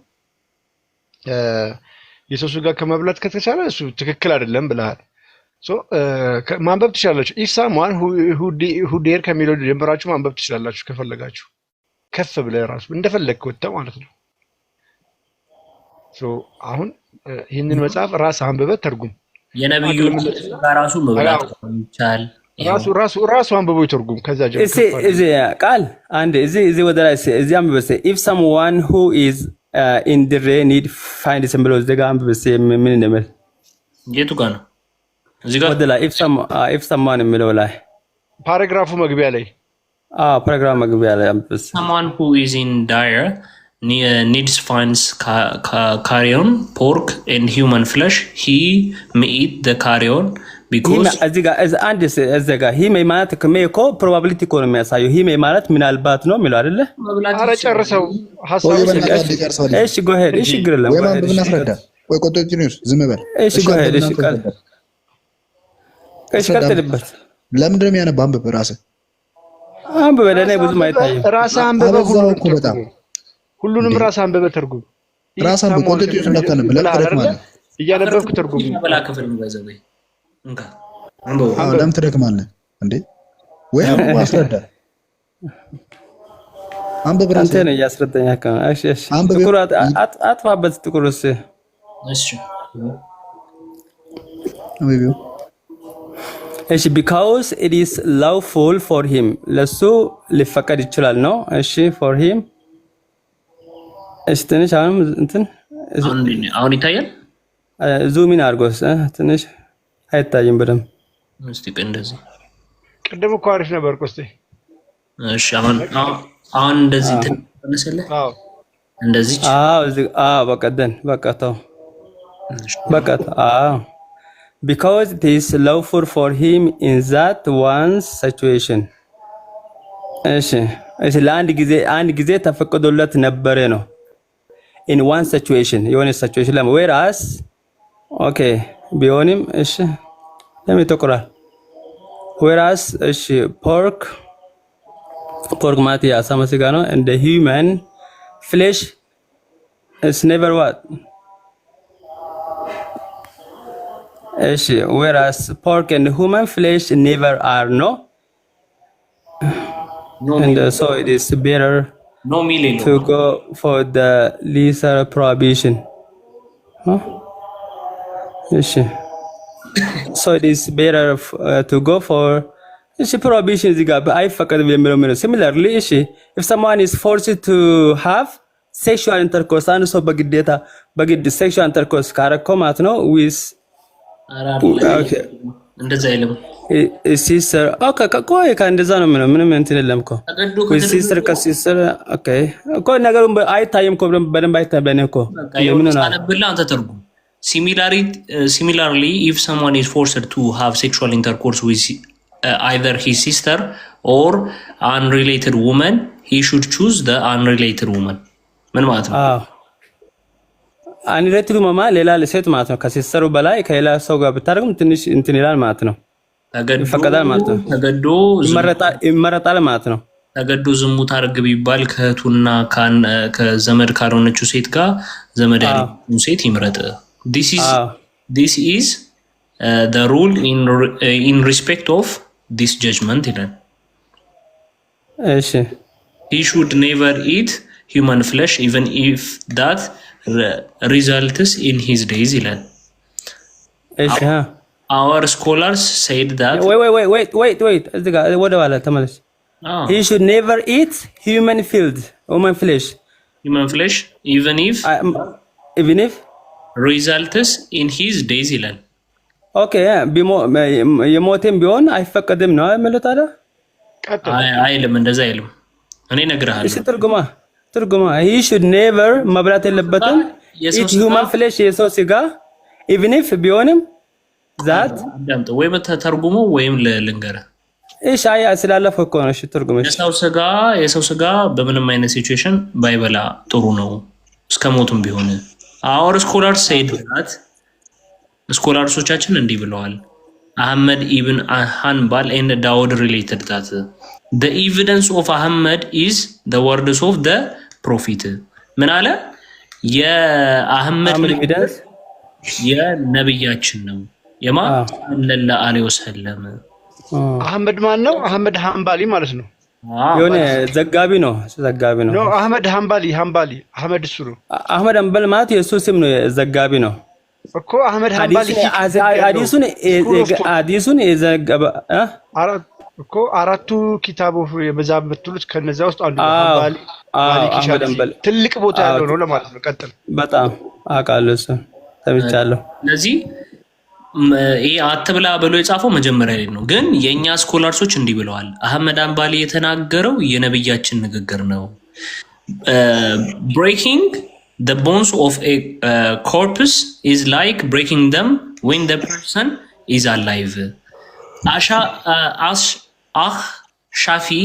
የሰው ስጋ ከመብላት ከተቻለ እሱ ትክክል አይደለም ብለሃል። ማንበብ ትችላላችሁ። ኢፍ ሳምዋን ሁ ዴር ከሚለው ጀምራችሁ ማንበብ ትችላላችሁ ከፈለጋችሁ፣ ከፍ ብለህ ራሱ እንደፈለግህ ወጥተህ ማለት ነው። አሁን ይህንን መጽሐፍ ራስ አንብበህ ተርጉም። የነብዩ ራሱ መብላት ይቻላል። ራሱ አንብቦ ይተርጉም። ከዛ እዚ ቃል አንድ እዚ ወደ ላይ እዚ አንብበስ if someone who is in the need find some ብሎ ዘጋ አንብበስ ምን እንደምል የቱ ጋር ነው? እዚህ ጋር ወደ ላይ if someone የሚለው ላይ ፓራግራፉ መግቢያ ላይ ፓራግራፍ መግቢያ ላይ አንብበስ someone who is in dire needs finds carrion pork and human flesh he may eat the carrion because እዚጋ ሂሜ ማለት ከሜኮ ፕሮባቢሊቲ እኮ ነው የሚያሳየው። ሂሜ ማለት ምናልባት ነው የሚለው አይደለ? ኧረ ጨርሰው ሐሳቡ። እሺ ጎ ሄድ። እሺ ግርለም ወይ ማን ብናስረዳ ወይ ኮንቲኒዩስ ዝም በል። እሺ ጎ ሄድ። እሺ ቃል እሺ ቀጥልበት። ለምንድን ነው የሚያነብ? አንብብ ራስህ አንብብ። ለኔ ብዙም አይታይም። ራስህ አንብበህ ሁሉንም ራስህ አንብበህ ተርጉም። ራስህ አንብብ። ኮንቲኒዩስ እንዳታነብ ለምን ማለት እያነበብክ ተርጉም። በላ ክፍል ነው ባይዘበይ ለምን ትደክማለህ እንዴ? ወይ አስረዳ። አንብብ ራስህ። አንተ ነህ እያስረዳኝ አካ። እሺ እሺ ጥቁር አጥፋበት። ጥቁርስ እሺ አንብቢው። እሺ because it is lawful for him ለሱ ሊፈቀድ ይችላል ነው። እሺ for him ትንሽ አሁን ይታያል። ዙሚን አድርጎስ ትንሽ አይታይም በደምብ። እስቲ እንደዚህ ቅድም እኮ አሪፍ ነበር። ቆስቴ እሺ አሁን እንደዚህ ተነሰለ። እንደዚህ በቃ ተው because it is lawful for him in that one situation እሺ ለአንድ ጊዜ ተፈቅዶለት ነበረ ነው። in one situation የሆነ situation ላይ whereas okay ቢሆንም እሺ ለምን ተቆራል? whereas እሺ pork ማለት የአሳማ ስጋ ነው and the human flesh is never what እሺ whereas pork and human flesh never are no and so it is better to go for the lesser prohibition. So it is better to go for prohibition. Similarly, if someone is forced to have sexual intercourse, and so bagid sexual intercourse ካረኮማት ነው with እንደዛ አይልም ሲስተር ቆይ ከእንደዛ ነው ምንም እንትን የለም እኮ ሲስተር ከሲስተር ኦኬ እኮ ነገሩን አይታይም እኮ በደንብ አይታይም እኮ ምን ነው አነብላ አንተ ተርጉም similarly if someone is forced to have sexual intercourse with either his sister or unrelated woman he should choose the unrelated woman ምን ማለት ነው? unrelated woman ሌላ ሴት ማለት ነው። ከሲስተሩ በላይ ከሌላ ሰው ጋር ብታደርግም ትንሽ እንትን ይላል ማለት ነው። ይፈቀዳል ማለት ነው። ይመረጣል ማለት ነው። ተገዶ ዝሙት አድርግ ቢባል ከእህቱና ከዘመድ ካልሆነችው ሴት ጋር ዘመድ ያለችው ሴት ይምረጥ። this is the rule in respect of this judgment ይላል። እሺ he should never eat human flesh even if that results in his days ይላል። እሺ our scholars said that wait እዚህ ጋር ወደ ኋላ ተመለስ። he should never eat human flesh even if results in his days ይላል። ኦኬ የሞተም ቢሆን አይፈቀድም ነው አይመለታለ አይልም። እንደዛ አይልም። እኔ እነግርሃለሁ። እሺ ትርጉማ he should never መብላት የለበትም eat human flesh የሰው ስጋ even if ቢሆንም ዛት አዳምጥ ወይ ተርጉሞ ወይም ልንገርህ። እሺ አያ ስላለፈው እኮ ነው። እሺ ትርጉምሽ የሰው ስጋ በምንም አይነት ሲቹዌሽን ባይበላ ጥሩ ነው እስከ ሞቱም ቢሆን። our scholars said that ስኮላርሶቻችን እንዲህ ብለዋል። አህመድ ኢብን ሃንባል and Dawood related that the evidence of Ahmad is the words of the prophet ምን አለ? የአህመድ ኤቪደንስ የነብያችን ነው። የማ ሰለላሁ ዐለይሂ ወሰለም አህመድ ማን ነው? አህመድ ሃንባሊ ማለት ነው። የሆነ ዘጋቢ ነው። ኖ አህመድ ሃንባሊ አህመድ እሱ ነው። አህመድ ሃንባል ማለት የሱ ስም ነው። ዘጋቢ ነው እኮ አህመድ ሃንባሊ ሐዲሱን የዘገበ እኮ አራቱ ኪታቦች የመዛብ የምትሉት ከነዛ ውስጥ አንዱ ሃንባሊ አህመድ ሃንባል ትልቅ ቦታ ያለው ነው ለማለት ነው። ቀጥል። በጣም አውቃለሁ እሱ ተምቻለሁ። ስለዚህ ይሄ አትብላ ብሎ የጻፈው መጀመሪያ ላይ ነው። ግን የኛ ስኮላርሶች እንዲህ ብለዋል። አህመድ ሃንባሊ የተናገረው የነብያችን ንግግር ነው። breaking the bones of a corpus is like breaking them when the person is alive. Shafi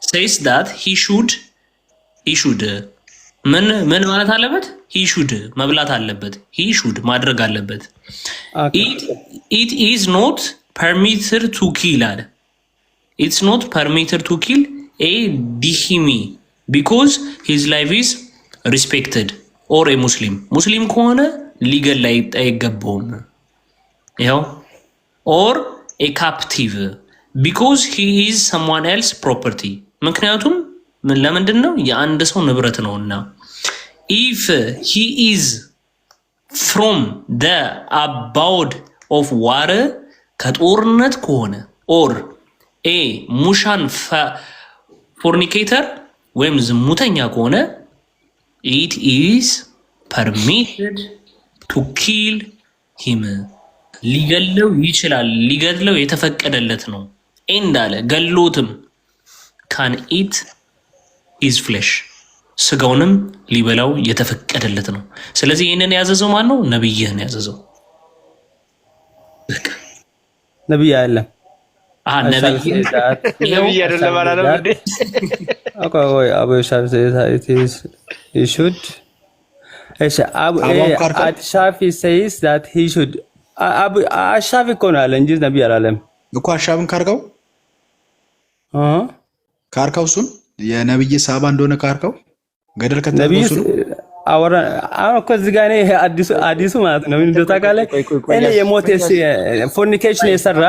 says that he should ምን ማለት አለበት? he should መብላት አለበት። he should ማድረግ አለበት። it is not permitted to kill አለ። it's not permitted to kill a dihimi because his life is respected or a ሙስሊም ከሆነ ሊገል ላይ አይገባውም። ይኸው or a captive because he is someone else property ምክንያቱም ለምንድን ነው? የአንድ ሰው ንብረት ነውና። if he is from the abode of war ከጦርነት ከሆነ or a ሙሻን fornicator ወይም ዝሙተኛ ከሆነ it is permitted to kill him ሊገለው ይችላል። ሊገድለው የተፈቀደለት ነው። እንዳለ ገሎትም can eat his flesh ስጋውንም ሊበላው የተፈቀደለት ነው። ስለዚህ ይሄንን ያዘዘው ማን ነው? ነብይህን ያዘዘው። ነብይ አይደለም። ነብይ አይደለም ማለት ነው እንዴ? ወይ አቡ ሻፊ he should ሻፊ says that he should ሻፊ እኮ ነው አለ እንጂ ነብይ አላለም እኮ። ሻብን ካርካው እሱን የነብይ ሳባ እንደሆነ ካርካው ገደል ከተነብዩ አወራ እኮ እዚህ ጋር ነው አዲሱ ማለት ነው። ምን እንደታ ካለ እኔ የሞቴስ ፎርኒኬሽን የሰራ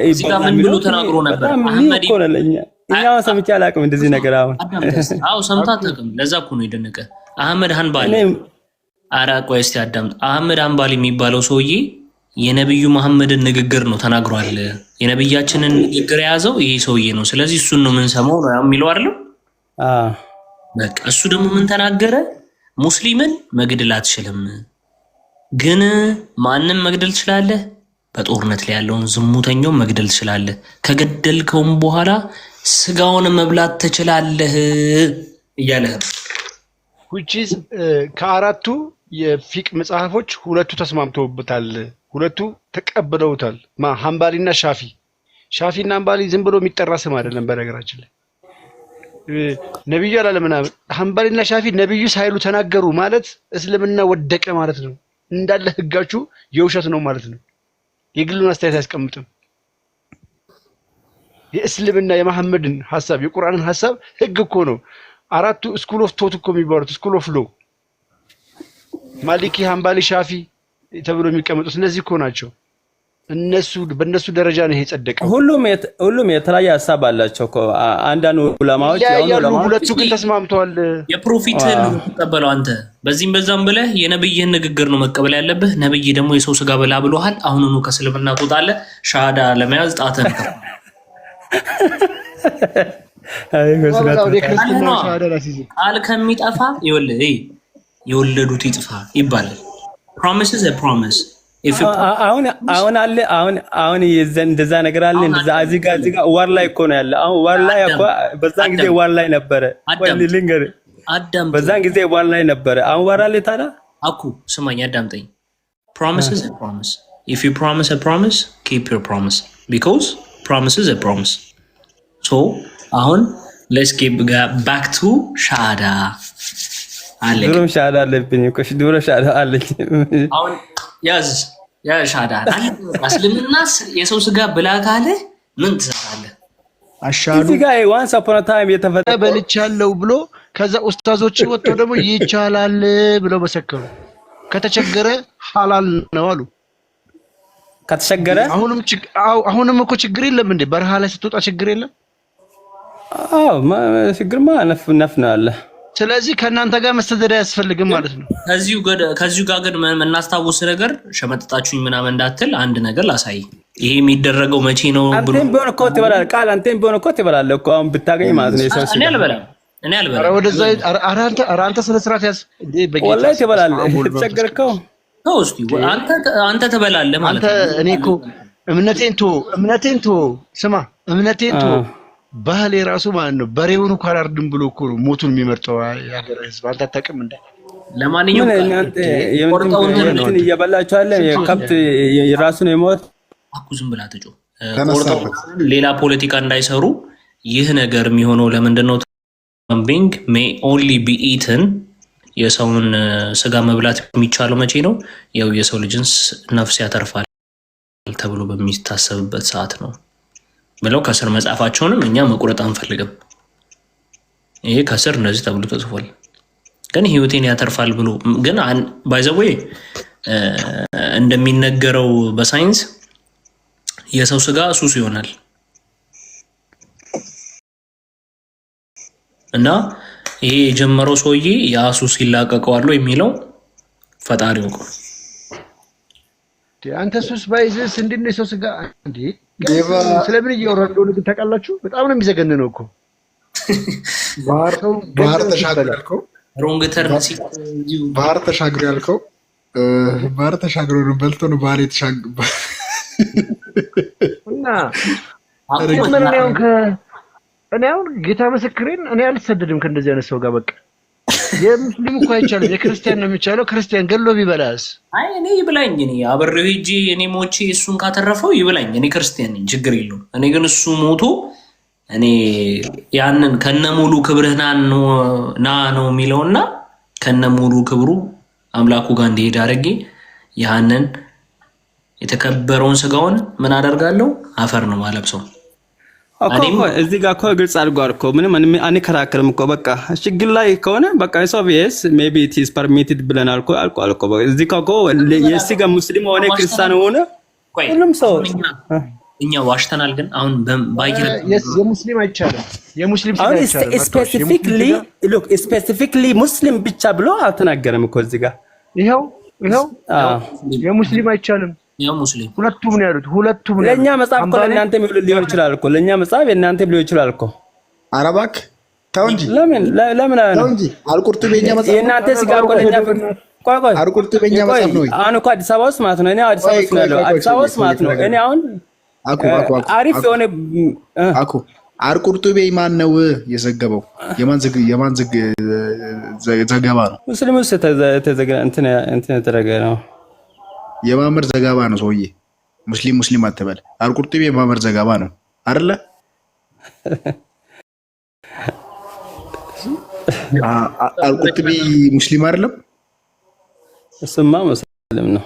እዚህ ጋር ምን ብሎ ተናግሮ ነበር? አህመድ እኮ ነለኛ እኛው ሰምቼ አላውቅም እንደዚህ ነገር። አሁን ሰምታ ተቀም ለዛ እኮ ነው የደነቀ አህመድ ሃንባሊ። ኧረ ቆይ እስቲ አዳምጥ። አህመድ ሃንባሊ የሚባለው ሰውዬ የነብዩ መሐመድን ንግግር ነው ተናግሯል። የነብያችንን ንግግር የያዘው ይሄ ሰውዬ ነው። ስለዚህ እሱን ነው የምንሰማው ነው የሚለው አይደል? በቃ እሱ ደግሞ ምን ተናገረ? ሙስሊምን መግደል አትችልም፣ ግን ማንም መግደል ትችላለህ። በጦርነት ላይ ያለውን ዝሙተኛው መግደል ትችላለህ። ከገደልከውም በኋላ ስጋውን መብላት ትችላለህ እያለ which is ከአራቱ የፊቅ መጽሐፎች ሁለቱ ተስማምተውበታል፣ ሁለቱ ተቀበለውታል። ሃንባሊና ሻፊና ሃንባሊ ዝም ብሎ የሚጠራ ስም አይደለም። በነገራችን ላይ ነብዩ አላለምና ሃንባሊና ሻፊ ነብዩ ሳይሉ ተናገሩ ማለት እስልምና ወደቀ ማለት ነው። እንዳለ ህጋችሁ የውሸት ነው ማለት ነው። የግሉን አስተያየት አያስቀምጥም። የእስልምና የመሐመድን ሐሳብ የቁርአንን ሐሳብ ህግ እኮ ነው። አራቱ ስኩል ኦፍ ቶት እኮ የሚባሉት ስኩል ኦፍ ሎ ማሊኪ፣ ሃንባሊ፣ ሻፊ ተብሎ የሚቀመጡት እነዚህ እኮ ናቸው። በእነሱ ደረጃ ነው ይሄ ጸደቀው። ሁሉም የተለያየ ሐሳብ አላቸው እኮ አንዳንድ ዑለማዎች ያው ሁለቱ ግን ተስማምተዋል። የፕሮፊትን ነው ተቀበለው አንተ በዚህም በዛም ብለህ የነብይህን ንግግር ነው መቀበል ያለብህ። ነብይ ደግሞ የሰው ስጋ በላ ብሎሃል። አሁንኑ ከእስልምና ትወጣለህ። ሻሃዳ ለመያዝ ጣተን ቃል ከሚጠፋ የወለዱት ይጥፋ ይባላል። ፕሮሚስ ኢዝ አ ፕሮሚስ አሁን እንደዛ ነገር አለ እንደዛ እዚህ ጋር ዋር ላይ እኮ ነው ያለ አሁን ዋር ላይ እኮ በዛን ጊዜ ዋር ላይ ነበረ ልንገር በዛን ጊዜ ዋር ላይ ነበረ አሁን ዋር ላይ ታዲያ አኩ ስማኝ አዳምጠኝ promise is a promise if you promise a promise keep your promise because promise is a promise so አሁን let's get back to ሻዳ አለ ድሮም ሻዳ አለብኝ እኮ ድሮ ሻዳ አለኝ አሁን ያ ሻዳ አስልምና የሰው ስጋ ብላ ካለ ምን ትሰራለህ? አሻሉ እዚህ ጋር ዋንስ አፖን ታይም የተፈጠረ በልቻለሁ ብሎ ከዛ ኡስታዞች ወጥተው ደግሞ ይቻላል ብለው መሰከሩ። ከተቸገረ ሐላል ነው አሉ። ከተቸገረ አሁንም እኮ ችግር የለም እንዴ? በረሃ ላይ ስትወጣ ችግር የለም? አዎ ችግርማ ነፍ ነው አለ። ስለዚህ ከእናንተ ጋር መስተዳደር ያስፈልግም ማለት ነው። ከዚሁ ጋር ግን የምናስታውስ ነገር ሸመጥጣችሁኝ ምናምን እንዳትል አንድ ነገር ላሳይ። ይሄ የሚደረገው መቼ ነው ብሎ አንተም ቢሆን እኮ ትበላለህ ቃል አንተም ቢሆን እኮ ትበላለህ እኮ አሁን ብታገኝ ማለት ነው። የሰው እኔ አልበላም። ኧረ ወደዛ አንተ ስለ ስርዓት ያዝ እንዴ በጌታ ወላሂ ትበላለህ። ተቸገርከው ነው እስቲ አንተ ትበላለህ ማለት ነው። እኔ እኮ እምነቴን ቶ ስማ እምነቴን ቶ ባህል የራሱ ማለት ነው። በሬውን እንኳን አርድም ብሎ እኮ ነው ሞቱን የሚመርጠው ያገረ ህዝብ። አንተ አታውቅም እንዴ? ለማንኛውም እናንተ የምትሆን እየበላችሁ አለ የከብት የራሱን የሞት አኩዝም ብላ ተጮ ቆርጠው ሌላ ፖለቲካ እንዳይሰሩ ይህ ነገር የሚሆነው ለምንድን ነው? ቢንግ may only be eaten የሰውን ስጋ መብላት የሚቻለው መቼ ነው? ያው የሰው ልጅን ነፍስ ያተርፋል ተብሎ በሚታሰብበት ሰዓት ነው ብለው ከስር መጻፋቸውንም እኛ መቁረጥ አንፈልግም። ይሄ ከስር እንደዚህ ተብሎ ተጽፏል። ግን ህይወቴን ያተርፋል ብሎ ግን ባይ ዘ ዌይ እንደሚነገረው በሳይንስ የሰው ስጋ ሱስ ይሆናል እና ይሄ የጀመረው ሰውዬ ያ ሱስ ይላቀቀዋል የሚለው ፈጣሪው ነው። አንተ ሱስ ባይዘስ እንዴት ነው የሰው ስጋ እንዴ? ስለምን እያወራን እንደሆነ ግን ታውቃላችሁ? በጣም ነው የሚዘገንነው እኮ ባህር ተሻግሮ ያልከው ሮንግ ተርም ባህር ተሻግሮ ያልከው ባህር ተሻግሮ ነው በልቶ ነው ባህር የተሻገረ እና እኔ አሁን ጌታ ምስክሬን እኔ አልሰደድም ከእንደዚህ አይነት ሰው ጋር በቃ የሙስሊም እኮ አይቻልም የክርስቲያን ነው የሚቻለው። ክርስቲያን ገሎ ቢበላስ አይ እኔ ይብላኝ እኔ አብሬው ሂጂ እኔ ሞቼ እሱን ካተረፈው ይብላኝ እኔ ክርስቲያን ነኝ ችግር የለውም። እኔ ግን እሱ ሞቶ እኔ ያንን ከነሙሉ ክብርህና ና ነው የሚለውና ከነሙሉ ክብሩ አምላኩ ጋር እንዲሄድ አድርጌ ያንን የተከበረውን ስጋውን ምን አደርጋለሁ? አፈር ነው ማለብሰው። እዚህ ጋር እኮ ግልጽ አድርጓል እኮ ምንም አንከራከርም እኮ በቃ ችግር ላይ ከሆነ በቃ ሶቪየስ ሜቢ ኢት ኢዝ ፐርሚትድ ብለናል እኮ አልቋል እኮ እዚህ ጋር እኮ የሲጋ ሙስሊም ሆነ ክርስቲያን ሆነ ሁሉም ሰው እኛ ዋሽተናል። ግን አሁን ባይገር የሙስሊም አይቻልም የሙስሊም ስፔሲፊክሊ ሙስሊም ብቻ ብሎ አልተናገረም እኮ እዚህ ጋር ይሄው የሙስሊም አይቻልም ያው ሙስሊም ሁለቱም ነው ያሉት ሁለቱም ነው። ለኛ መጽሐፍ እኮ ለእናንተም ሊሆን ይችላል እኮ ለኛ መጽሐፍ የእናንተም ሊሆን ይችላል እኮ አረባክ ተው እንጂ ለምን ተው እንጂ አልቁርጡቤኛ መጽሐፍ የእናንተ ስጋ እኮ ለኛ ቆይ አልቁርጡቤኛ መጽሐፍ ነው። አሁን እኮ አዲስ አበባ ውስጥ ማለት ነው እኔ አዲስ አበባ ውስጥ ነው ያለው አዲስ አበባ ውስጥ ማለት ነው እኔ አሁን አሪፍ የሆነ አልቁርጡቤ ማን ነው የዘገበው? የማን ዘገባ ነው? ሙስሊም ውስጥ ተዘገ እንትን ተደረገ ነው የማመር ዘገባ ነው። ሰውዬ ሙስሊም አትበል። አልቁርጡቢ የማመር ዘገባ ነው አይደለ? አልቁርጡቢ ሙስሊም አይደለም? እሱማ ሙስሊም ነው።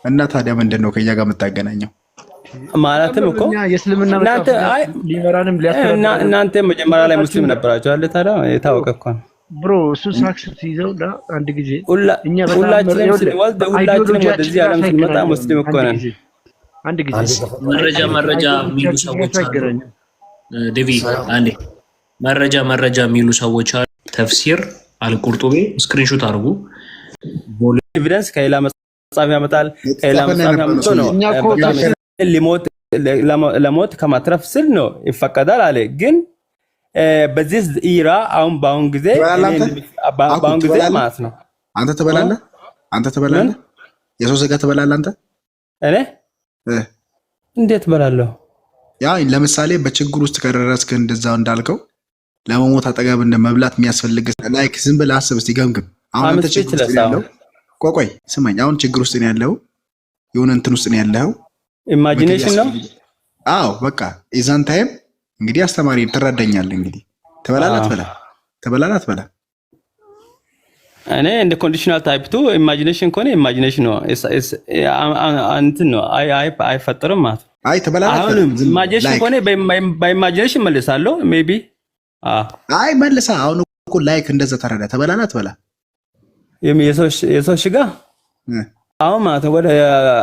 እና ታዲያ ምንድን ነው ከኛ ጋር የምታገናኘው? ማለትም እኮ የእስልምና እናንተ ሊበራንም እናንተ መጀመሪያ ላይ ሙስሊም ነበራችሁ አይደል? ታዲያ የታወቀ እኮ ነው ብሮ እሱ ሳክስ ይዘው አንድ ጊዜ ሁላችንም ወደዚህ ዓለም ስንመጣ ሙስሊም እኮ ነን። አንድ ጊዜ መረጃ የሚሉ ሰዎች አሉ። ዴቪድ አንዴ መረጃ የሚሉ ሰዎች አሉ። ተፍሲር አልቁርጡቢ ስክሪንሾት አድርጉ። ኤቪደንስ ከሌላ መጽሐፍ ያመጣል። ከሌላ መጽሐፍ ያመጣ ነው ለሞት ከማትረፍ ስል ነው ይፈቀዳል አለ ግን በዚህ ኢራ አሁን ባሁን ጊዜ ማለት ነው። አንተ ትበላለህ የሰው ስጋ ትበላለህ አንተ እኔ እንዴት በላለሁ? ያ ለምሳሌ በችግር ውስጥ ከደረስክ እንደዛው እንዳልከው ለመሞት አጠገብ እንደ መብላት የሚያስፈልግ ላይክ ዝም ብለህ አስብ እስቲ ገምግም። አሁን አንተ ችግር ውስጥ ነው ያለው። ቆይ ስማኝ፣ አሁን ችግር ውስጥ ነው ያለው፣ የሆነ እንትን ውስጥ ነው ያለው። ኢማጂኔሽን ነው። አዎ በቃ ኢዛን ታይም እንግዲህ አስተማሪ ትረዳኛለህ። እንግዲህ ተበላላት በላ እኔ እንደ ኮንዲሽናል ታይፕ ቱ ኢማጂኔሽን ከሆነ ኢማጂኔሽን ነው እንትን ነው አይፈጠርም ማለት ነው። አይ ተበላላት አሁን ኢማጂኔሽን ከሆነ በኢማጂኔሽን መልሳለሁ ሜቢ አይ መልሳ አሁን እኮ ላይክ እንደዛ ተረዳ ተበላላት በላ የሰው ሽጋ አሁን ማለት ነው ወደ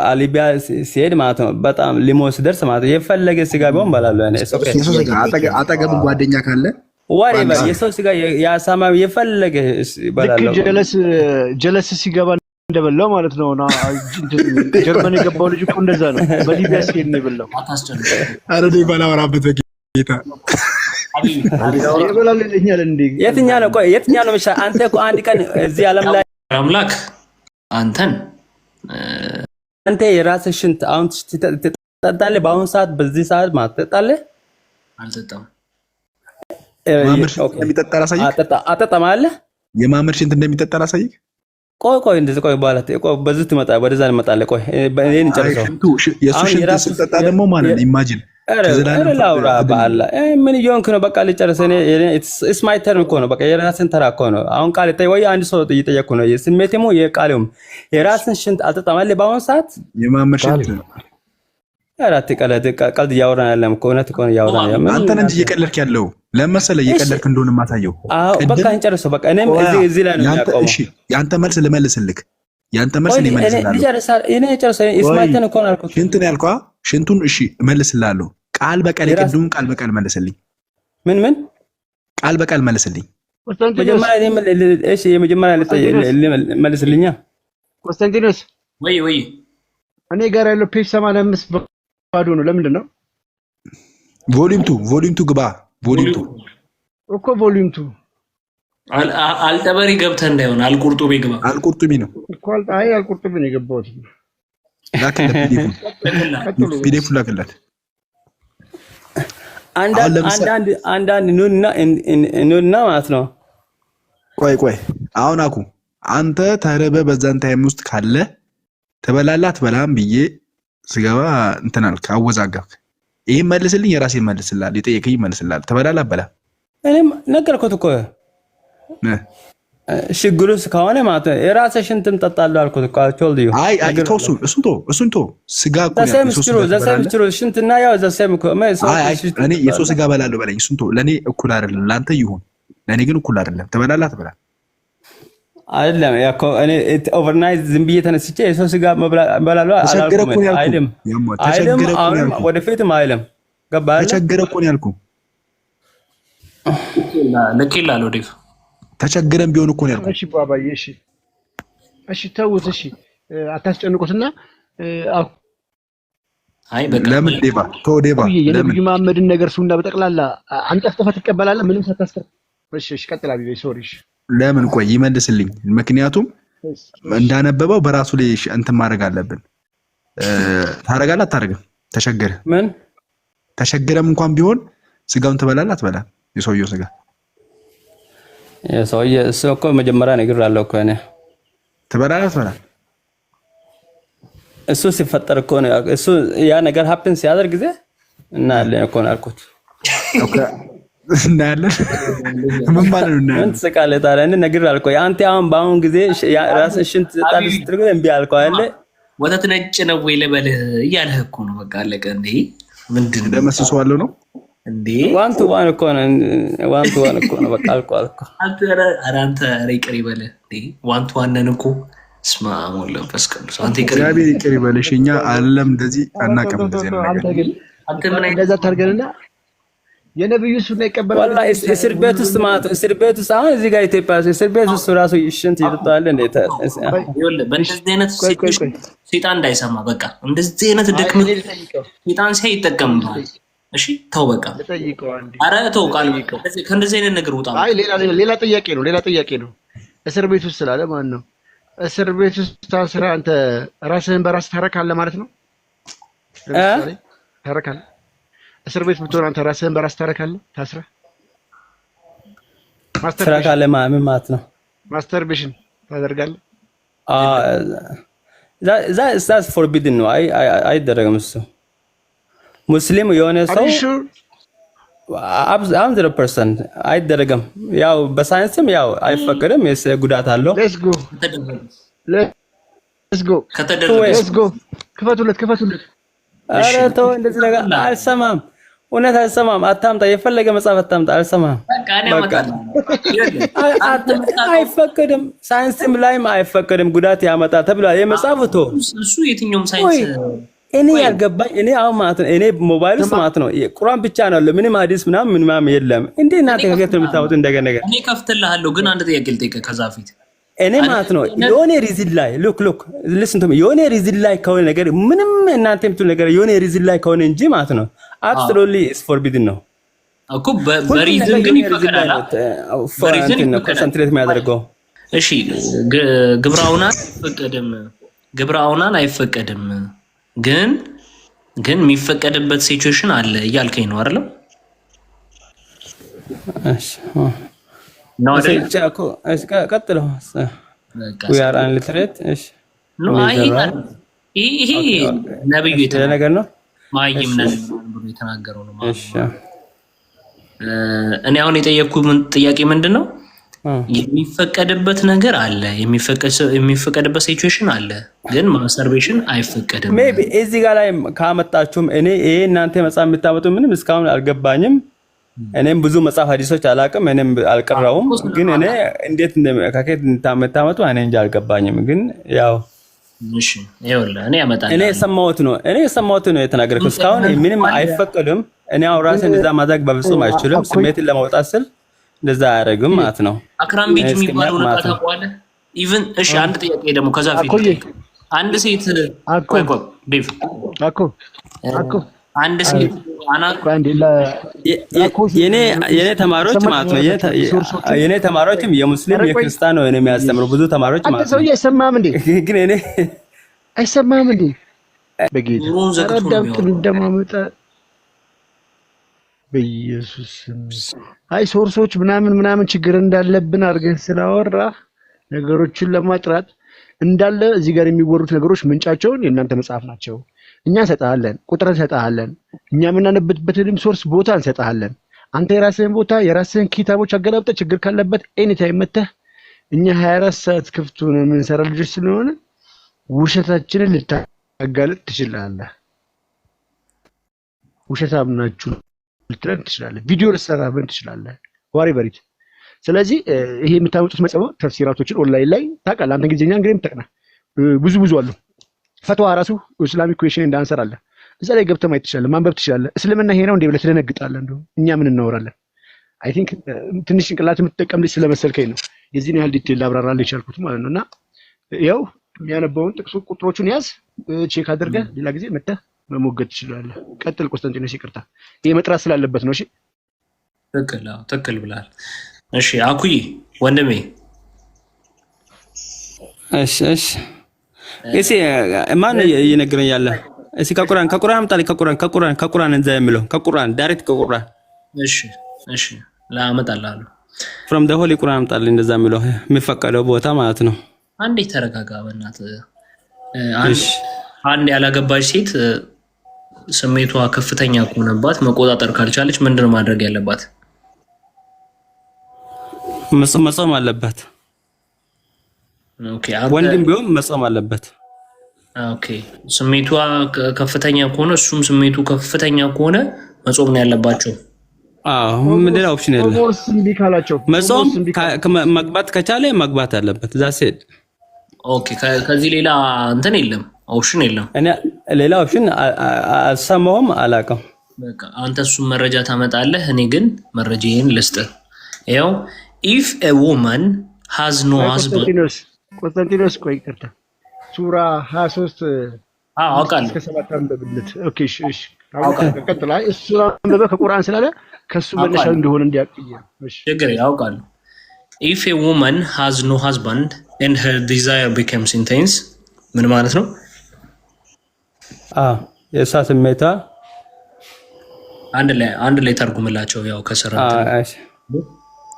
አሊቢያ ሲሄድ ማለት ነው በጣም ሊሞት ደርስ ማለት የፈለገ ስጋ ቢሆን በላለሁ እኔ የሰው ስጋ አጠገብ ጓደኛ ካለ ወሬቨር የሰው ስጋ ያሳማ የፈለገ በላለሁ። ጀለስ ሲገባ እንደበላው ማለት ነው። ጀርመን የገባው ልጅ እኮ እንደዛ ነው። በሊቢያ ሲሄድ ነው የበላው። አረ ደይ ባላወራበት ጌታ ይበላልኛል እንዴ? የትኛው ነው? ቆይ የትኛው ነው? አንተ እኮ አንድ ቀን እዚህ ዓለም ላይ አምላክ አንተ የራስህ ሽንት አሁን ትጠጣለህ? በአሁን ሰዓት በዚህ ሰዓት ማለት ትጠጣለህ? አልጠጣም። ማመር ሽንት እንደሚጠጣ ላሳይህ። አጠጣም አለ የማመር ሽንት እንደሚጠጣ ላሳይህ። ቆይ እንደዚህ ቆይ በኋላ ቆይ በዚህ ትመጣ ወደዛ እንመጣለን። ቆይ እኔን እንጨርሰው። የሱ ሽንት ስትጠጣ ደግሞ ማለት ነው ኢማጂን ላውራ ባላ ምን ይሆንክ ነው? በቃ ልጨርስ። እኔ ኢትስ ማይ ተርን እኮ ነው። በቃ የራስን ተራ እኮ ነው። አሁን ቃል ወይ አንድ ሰው እየጠየቅኩ ነው። የስሜቴሞ የቃሌውም የራስን ሽንት አልጠጣም አለ በአሁን ሰዓት የማመር ሽንት አራት ቀልድ እያወራን ያለም እኮ እውነት እኮ ነው እያወራን ያለም። አንተ ነህ እንጂ እየቀለድክ ያለው ለመሰለህ እየቀለድክ እንደሆነ ማሳየው። አዎ በቃ እንጨርሰው። በቃ እኔም እዚህ ላይ ነው ያቆመው። እሺ ያንተ መልስ ልመልስልህ። ያንተ መልስ ነው መልስልህ። እኔ ጨርሰው ኢስማይተን እኮ ነው አልኩት። ሽንት ነው ያልከው። ሽንቱን እሺ እመልስልሃለሁ። ቃል በቃል የቅድሙን ቃል በቃል መልስልኝ። ምን ቃል በቃል መልስልኝ። መጀመሪያ እሺ የመጀመሪያ መልስልኛ። ኮንስታንቲኖስ ወይ እኔ ጋር ያለው ፔጅ 85 ባዶ ነው። ለምንድን ነው? ቮሊዩም 2 ግባ። ቮሊዩም 2 እኮ ቮሊዩም 2 አልጠበሪ ገብተህ እንዳይሆን አልቁርጡቤ ግባ። አልቁርጡቢ ነው እኮ አልቁርጡቢ ነው የገባሁት። ፒዲኤፍ ላክለት። አንዳንድ ኑና ማለት ነው። ቆይ አሁን አኩ አንተ ተረበ በዛን ታይም ውስጥ ካለ ተበላላት በላም ብዬ ስገባ እንትን አልክ፣ አወዛጋብክ። ይሄን መልስልኝ፣ የራሴን መልስልሃል፣ የጠየቀኝ መልስልሃል። ተበላላት በላ እኔም ነገርኩት እኮ ሽግሩስ ከሆነ ማለት ነው የራስህ ሽንትም ጠጣለሁ አልኩት እኮ አልቾልዩ። አይ እሱን ተው ስጋ እኮ ነው ዘሰም ሽንትና ያው ዘሰም እኮ እኔ የሰው ስጋ በላለሁ በለኝ። እሱን ተው። ለኔ እኩል አይደለም፣ ላንተ ይሁን፣ ለኔ ግን እኩል አይደለም። ተበላላት በላ አይደለም ያኮ እኔ ኦቨርናይት ዝም ብዬ ተነስቼ የሰው ስጋ በላለሁ አላልኩም። አይደለም ወደፊትም አይደለም ገባህ? ተቸገረ እኮ ነው ያልኩህ። ለኪላለው ዴቭ ተቸገረም ቢሆን እኮ ነው ያልኩት። እሺ ባባዬ እሺ ተውት። እሺ አታስጨንቁትና አይ በቃ ለምን ዴቫ የነብዩ መሐመድን ነገር ሱና በጠቅላላ አንጠፍጥፈ ትቀበላለህ ምንም ሳታስከር። እሺ ቀጥል አቢቤ ሶሪ። ለምን ቆይ ይመልስልኝ። ምክንያቱም እንዳነበበው በራሱ ላይ እንትን ማድረግ አለብን። ታረጋለህ አታረግም? ተቸገረ ምን ተቸገረም እንኳን ቢሆን ስጋውን ትበላለህ አትበላም? የሰውየው ስጋ የሰውየው እሱ እኮ መጀመሪያ ነግሬሃለሁ እኮ እኔ ትበላለህ አትበላም? እሱ ሲፈጠር እኮ ነው እሱ ያ ነገር ሀፕን ሲያደርግ ጊዜ እናያለን እኮ ነው ያልኩት። እናያለን ምን ማለት ነው? እናያለን ምን ትስቃለህ ታዲያ? እኔ ነግሬሃለሁ እኮ አንተ አሁን በአሁን ጊዜ ራስህን ሽንት ትጠጣለህ ስትል ግን እምቢ አልከው አይደል? ወተት ነጭ ነው ወይ ልበልህ እያለህ እኮ ነው። በቃ አለቀ እንዴ? ምንድን ነው ደመስሰዋለሁ ነው እንዴ? ዋን ቱ ዋን እኮ ነው በቃ አልኳል እኮ አንተ ይቅር ይበልህ እንዴ? ዋን ቱ ዋን ነን እኮ ስማ ሞላው ፈስከምስ አንተ እግዚአብሔር ይቅር ይበልሽ። እኛ አይደለም እንደዚህ አናውቅም እንደዚህ ነው ነገር አንተ ምን እንደዛ ታርገንና የነብዩ ሱና ይቀበላል። ወላሂ እስር ቤት ውስጥ ማለት እስር ቤት ውስጥ አሁን እዚህ ጋር ኢትዮጵያ እስር ቤት ውስጥ ራሱ ሽንት ይጠጣል እንዴ? በእንደዚህ አይነት ሴጣን እንዳይሰማ በቃ እንደዚህ አይነት ድክም ሴጣን ሲያይ ይጠቀምብሃል። እሺ ተው በቃ ኧረ ተው ቃል ከእንደዚህ አይነት ነገር ውጣ። አይ ሌላ ጥያቄ ነው። እስር ቤት ውስጥ ስላለ ማለት ነው እስር ቤት ውስጥ ታስረህ አንተ ራስህን በራስህ ታረካለህ ማለት ነው። ለምሳሌ ታረካለህ። እስር ቤት ብትሆን አንተ ራስህን በራስህ ታረካለህ። ታስረህ ታረካለህ ምን ማለት ነው? ማስተርቤሽን ታደርጋለህ። that's forbidden ነው። አይደረግም እሱ። ሙስሊም የሆነ ሰው 100% አይደረግም። ያው በሳይንስም ያው አይፈቀድም፣ ጉዳት አለው። let's go ክፈቱለት። ኧረ ተው እንደዚህ ነገር አልሰማም። እውነት አልሰማም። አታምጣ፣ የፈለገ መጽሐፍ አታምጣ። አልሰማም። በቃ አይፈቀድም። ሳይንስም ላይም አይፈቀድም፣ ጉዳት ያመጣ ተብሏል። የመጽሐፉ ተው እሱ የትኛውም ሳይንስ እኔ ያልገባኝ እኔ አሁን ማለት ነው እኔ ሞባይል ውስጥ ማለት ነው ቁርአን ብቻ ነው ምንም ሐዲስ ምናምን የለም። እንዴ እናንተ ከገት የምታወጡ እንደገና እኔ ከፍትልሃለሁ። ግን አንድ ጥያቄ ልጠይቅህ ከዛ ፊት እኔ ማለት ነው የሆነ ሪዝን ላይ ሉክ listen to me የሆነ ሪዝን ላይ ከሆነ ነገር ምንም እናንተ የምትሉ ነገር የሆነ ሪዝን ላይ ከሆነ እንጂ ማለት ነው absolutely is forbidden ነው እኮ በሪዝን ግን ይፈቀዳል። በሪዝን ነው ኮንሰንትሬት የሚያደርገው። እሺ ግብራውናን አይፈቀድም ግን የሚፈቀድበት ሲቹዌሽን አለ እያልከኝ ነው አይደል? እሺ ነው እሺ ቀጥለው we are illiterate እሺ ነው ይሄ ነብዩ ነገር ነው ማይም ነን ብሎ የተናገረው ነው ማለት ነው። እኔ አሁን የጠየቅኩት ጥያቄ ምንድነው? የሚፈቀድበት ነገር አለ፣ የሚፈቀድበት ሲቹዌሽን አለ፣ ግን ማስተርቤሽን አይፈቀድም። ሜቢ እዚህ ጋር ላይ ካመጣችሁም እኔ ይሄ እናንተ መጽሐፍ የምታመጡ ምንም እስካሁን አልገባኝም። እኔም ብዙ መጽሐፍ ሐዲሶች አላውቅም፣ እኔም አልቀራውም። ግን እኔ እንዴት ከከት እንደምታመጡ እኔ እንጃ አልገባኝም። ግን ያው እሺ ይኸውልህ እኔ የሰማሁት ነው የተናገርኩት። እስካሁን ምንም አይፈቀድም። እኔ አሁን ራሴን እንደዛ ማድረግ በፍጹም አይችልም። ስሜትን ለማውጣት ስል እንደዛ አያደርግም ማለት ነው። አክራም ቤት የሚባለው ነገር ታውቀዋለህ? ኢቭን እሺ አንድ ጥያቄ ደግሞ ከዛ ፊት አንድ ሴት አንድ ሴት የኔ ተማሪዎች ማለት ነው የኔ ተማሪዎችም የሙስሊም የክርስቲያን ነው የሚያስተምሩ ብዙ ተማሪዎች ማለት ነው። ሰውዬ አይሰማም እንዴ? ግን እኔ አይሰማም እንዴ? በጌታ ረዳብት እንደማመጣ በኢየሱስ አይ ሶርሶች ምናምን ችግር እንዳለብን አድርገን ስላወራ ነገሮችን ለማጥራት እንዳለ እዚህ ጋር የሚወሩት ነገሮች ምንጫቸውን የእናንተ መጽሐፍ ናቸው። እኛ እንሰጣለን፣ ቁጥር እንሰጣለን፣ እኛ የምናነብበትንም ሶርስ ቦታ እንሰጣለን። አንተ የራስህን ቦታ የራስህን ኪታቦች አገላብጠህ ችግር ካለበት ኤኒታይም መተህ እኛ 24 ሰዓት ክፍቱን የምንሰራ ልጆች ስለሆነ ውሸታችንን ልታጋለጥ ትችላለህ። ውሸታም ናችሁ ልትለን ትችላለህ። ቪዲዮ ልትሰራብን ትችላለህ። ዋሪ በሪት ስለዚህ ይሄ የምታመጡት መጽሐፍ ተፍሲራቶችን ኦንላይን ላይ ታውቃለህ። አንተ እንግሊዝኛ እንግዲህ የምታውቅና ብዙ አሉ። ፈትዋ ራሱ ኢስላሚክ ኩዌሽን እንዳንሰር አለ። እዛ ላይ ገብተህ ማየት ትችላለህ፣ ማንበብ ትችላለህ። እስልምና ይሄ ነው እንዴ ብለህ ትደነግጣለህ። እንደው እኛ ምን እናወራለን? አይ ቲንክ ትንሽ ጭንቅላት የምትጠቀም ልጅ ስለመሰልከኝ ነው የዚህን ያህል ዲቴል ላብራራልህ የቻልኩት ማለት ነውና ያው የሚያነበውን ጥቅሱ ቁጥሮቹን ያዝ፣ ቼክ አድርገህ ሌላ ጊዜ መተህ መሞገት ትችላለህ። ቀጥል ቆስጠንጢኖስ። ይቅርታ ይሄ መጥራት ስላለበት ነው። እሺ ትክክል ብለሃል። እሺ አኩይ ወንድሜ እሺ እሺ ማን እየነገረኝ ያለ? እሺ ከቁርአን አምጣልኝ። ከቁርአን እንዛ የሚለው ከቁርአን ዳይሬክት ከቁርአን እሺ ላመጣልሃለሁ። from the holy ቁርአን አምጣልኝ እንደዛ የሚለው የሚፈቀደው ቦታ ማለት ነው። አንዴ ተረጋጋ በእናትህ። አንድ ያላገባች ሴት ስሜቷ ከፍተኛ ከሆነባት መቆጣጠር ካልቻለች ምንድነው ማድረግ ያለባት? መጾም አለበት። ኦኬ ወንድም ቢሆን መጾም አለበት። ኦኬ ስሜቷ ከፍተኛ ከሆነ እሱም ስሜቱ ከፍተኛ ከሆነ መጾም ነው ያለባቸው። ምንድነው ኦፕሽን የለም። መጾም መግባት ከቻለ መግባት አለበት። ዛሴድ ኦኬ ከዚህ ሌላ እንትን የለም፣ ኦፕሽን የለም። እኔ ሌላ ኦፕሽን አልሰማሁም፣ አላውቅም። በቃ አንተ እሱን መረጃ ታመጣለህ፣ እኔ ግን መረጃዬን ልስጥህ። ይኸው if a woman has no husband ቆስጠንጢኖስ ቆይ ይቅርታ ሱራ 23 አውቃለሁ እስከ 7 አንብብለት። ኦኬ እሺ ቀጥል። አይ ሱራ አንብበ ከቁርአን ስላለ ከሱ መነሻ እንደሆነ እንዲያቅየ እሺ ችግር ያውቃሉ። if a woman has no husband and her desire becomes intense ምን ማለት ነው? የእሷ ስሜቷ አንድ ላይ ተርጉምላቸው ያው ከስራ